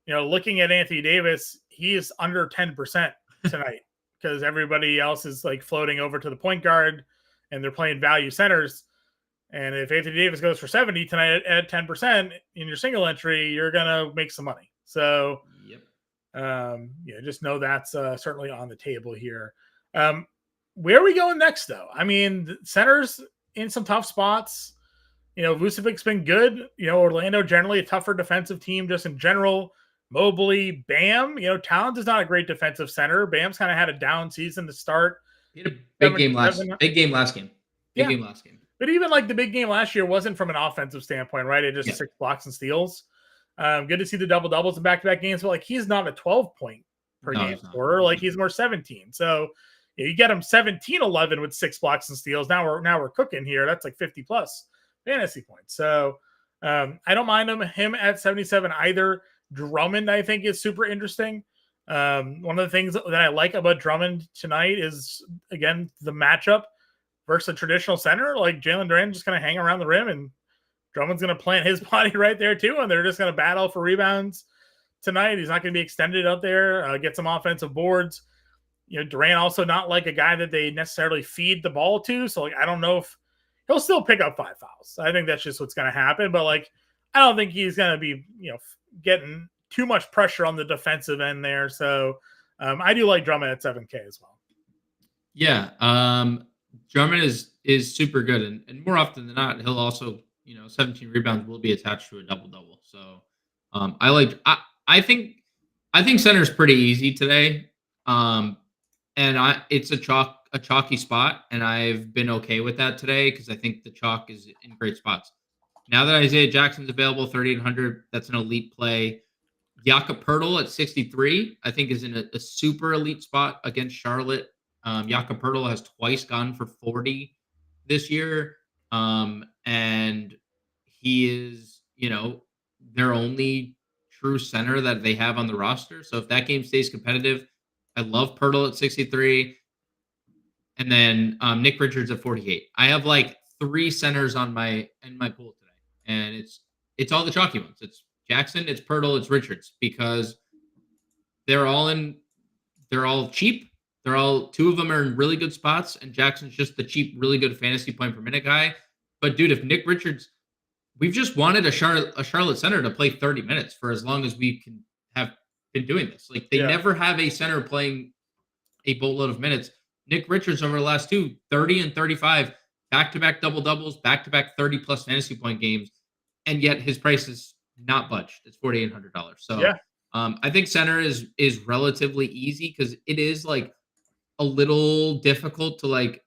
looking at Anthony Davis, he is under 10% tonight because everybody else is like floating over to the point guard and they're playing value centers. And if Anthony Davis goes for 70 tonight at 10% in your single entry, you're gonna make some money. So, just know that's certainly on the table here. Where are we going next, though? I mean, centers in some tough spots. Vucevic's been good. Orlando generally a tougher defensive team just in general. Mobley, Bam. Towns is not a great defensive center. Bam's kind of had a down season to start. He had a big game last game. Big game last game. But even like the big game last year wasn't from an offensive standpoint, right? It just 6 blocks and steals. Good to see the double doubles in back-to-back games, but like he's not a 12-point per game scorer. Like he's more 17. So you get him 17-11 with 6 blocks and steals. Now we're cooking here. That's like 50 plus fantasy points. So I don't mind him at 77 either. Drummond, I think, is super interesting. One of the things that I like about Drummond tonight is, again, the matchup versus a traditional center. Like Jalen Duran just going to hang around the rim and Drummond's going to plant his body right there too. And they're just going to battle for rebounds tonight. He's not going to be extended out there, get some offensive boards. Durant also not like a guy that they necessarily feed the ball to. So like, I don't know if he'll still pick up 5 fouls. I think that's just what's going to happen. But like, I don't think he's going to be, getting too much pressure on the defensive end there. So I do like Drummond at 7K as well. Yeah. Drummond is super good. And more often than not, he'll also, 17 rebounds will be attached to a double-double. So I think center is pretty easy today. And it's a chalky spot, and I've been okay with that today because I think the chalk is in great spots. Now that Isaiah Jackson's available, 3,800, that's an elite play. Jakob Poeltl at 63, I think is in a super elite spot against Charlotte. Jakob Poeltl has twice gone for 40 this year. And he is, their only true center that they have on the roster. So if that game stays competitive, I love Poeltl at 63. And then Nick Richards at 48. I have like 3 centers in my pool today. And it's all the chalky ones. It's Jackson, it's Poeltl, it's Richards, because they're all cheap. 2 of them are in really good spots, and Jackson's just the cheap, really good fantasy point per minute guy. But dude, if Nick Richards, we've just wanted a Charlotte center to play 30 minutes for as long as we can have been doing this. Like they never have a center playing a boatload of minutes. Nick Richards over the last 2, 30 and 35, back-to-back double-doubles, back-to-back 30-plus fantasy point games, and yet his price is not budged. It's $4,800. So I think center is relatively easy because it is like a little difficult to like,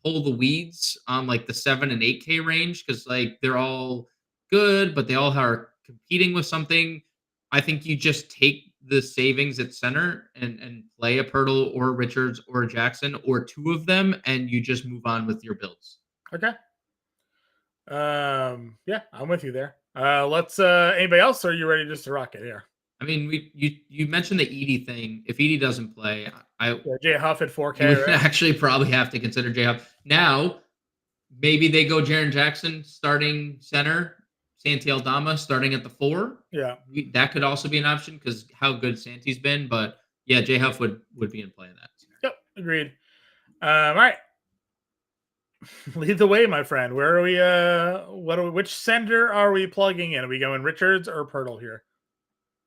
pull the weeds on like the 7 and 8K range because like they're all good, but they all are competing with something. I think you just take the savings at center and play a Poeltl or Richards or Jackson or 2 of them, and you just move on with your builds. Okay. Yeah, I'm with you there. Let's anybody else, or are you ready just to rock it here? I mean, you mentioned the Edie thing. If Edie doesn't play, Jay Huff at 4K. You would actually probably have to consider Jay Huff. Now, maybe they go Jaren Jackson starting center, Santi Aldama starting at the 4. Yeah, that could also be an option because how good Santi's been. But yeah, Jay Huff would be in play in that. Yep, agreed. All right. Lead the way, my friend. Where are we? Which center are we plugging in? Are we going Richards or Pirtle here?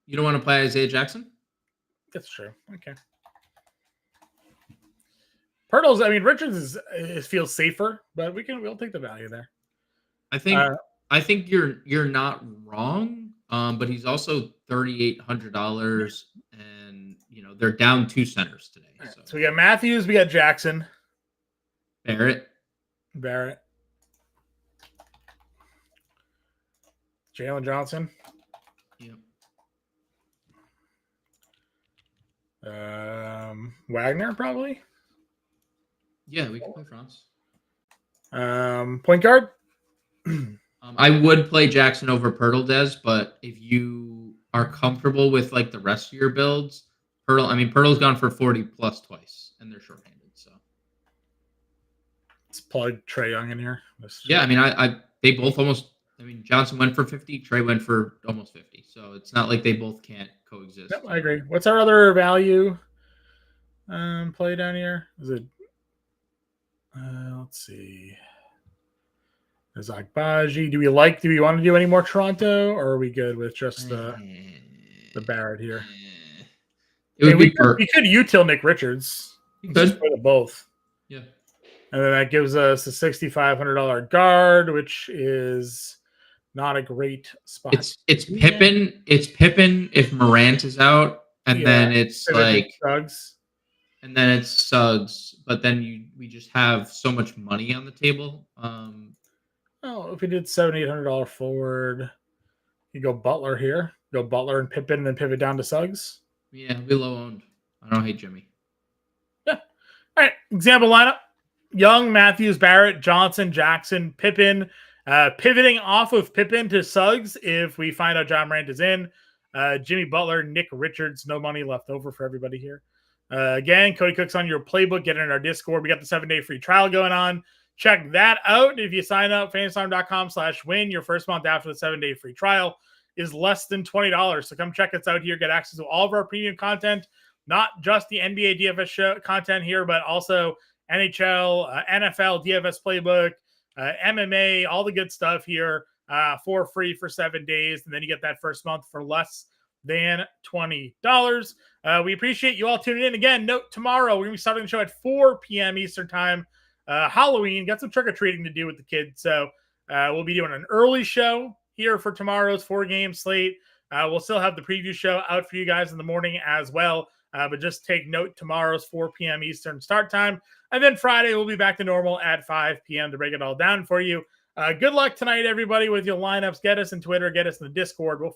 You don't want to play Isaiah Jackson? That's true. Okay. Pirtle's. I mean, Richards feels safer, but we'll take the value there. I think you're not wrong. But he's also $3,800, and they're down 2 centers today. Right, so we got Matthews, we got Jackson, Barrett, Jalen Johnson. Yep. Wagner probably. Yeah, we can play France. Point guard. I would play Jackson over Pirtle, Des, but if you are comfortable with like the rest of your builds, Pirtle's gone for 40 plus twice, and they're shorthanded. So let's plug Trae Young in here. Yeah, they both almost. Johnson went for 50, Trae went for almost 50. So it's not like they both can't coexist. Yep, I agree. What's our other value play down here? Is it? Let's see. There's Agbaji. Do we want to do any more Toronto, or are we good with just the Barrett here? We could util Nick Richards. You could play both. Yeah. And then that gives us a $6,500 guard, which is not a great spot. It's Pippen. It's Pippen if Morant is out, and then it's like Suggs. And then it's Suggs, but then we just have so much money on the table. If we did $700-800 forward, you go Butler here. Go Butler and Pippen, and then pivot down to Suggs. Yeah, we low owned. I don't hate Jimmy. Yeah. All right. Example lineup: Young, Matthews, Barrett, Johnson, Jackson, Pippen. Pivoting off of Pippen to Suggs if we find out John Morant is in. Jimmy Butler, Nick Richards. No money left over for everybody here. Again, Cody Cook's on your playbook. Get in our Discord. We got the 7-day free trial going on. Check that out. If you sign up, fantasystorm.com/win, your first month after the 7-day free trial is less than $20. So come check us out here. Get access to all of our premium content, not just the NBA DFS show content here, but also NHL, NFL, DFS playbook, MMA, all the good stuff here for free for 7 days. And then you get that first month for less than $20. We appreciate you all tuning in. Again, note tomorrow we're going to be starting the show at 4 p.m. Eastern time. Halloween, got some trick-or-treating to do with the kids. So we'll be doing an early show here for tomorrow's 4-game slate. We'll still have the preview show out for you guys in the morning as well. But just take note, tomorrow's 4 p.m. Eastern start time. And then Friday, we'll be back to normal at 5 p.m. to break it all down for you. Good luck tonight, everybody, with your lineups. Get us in Twitter. Get us in the Discord. We'll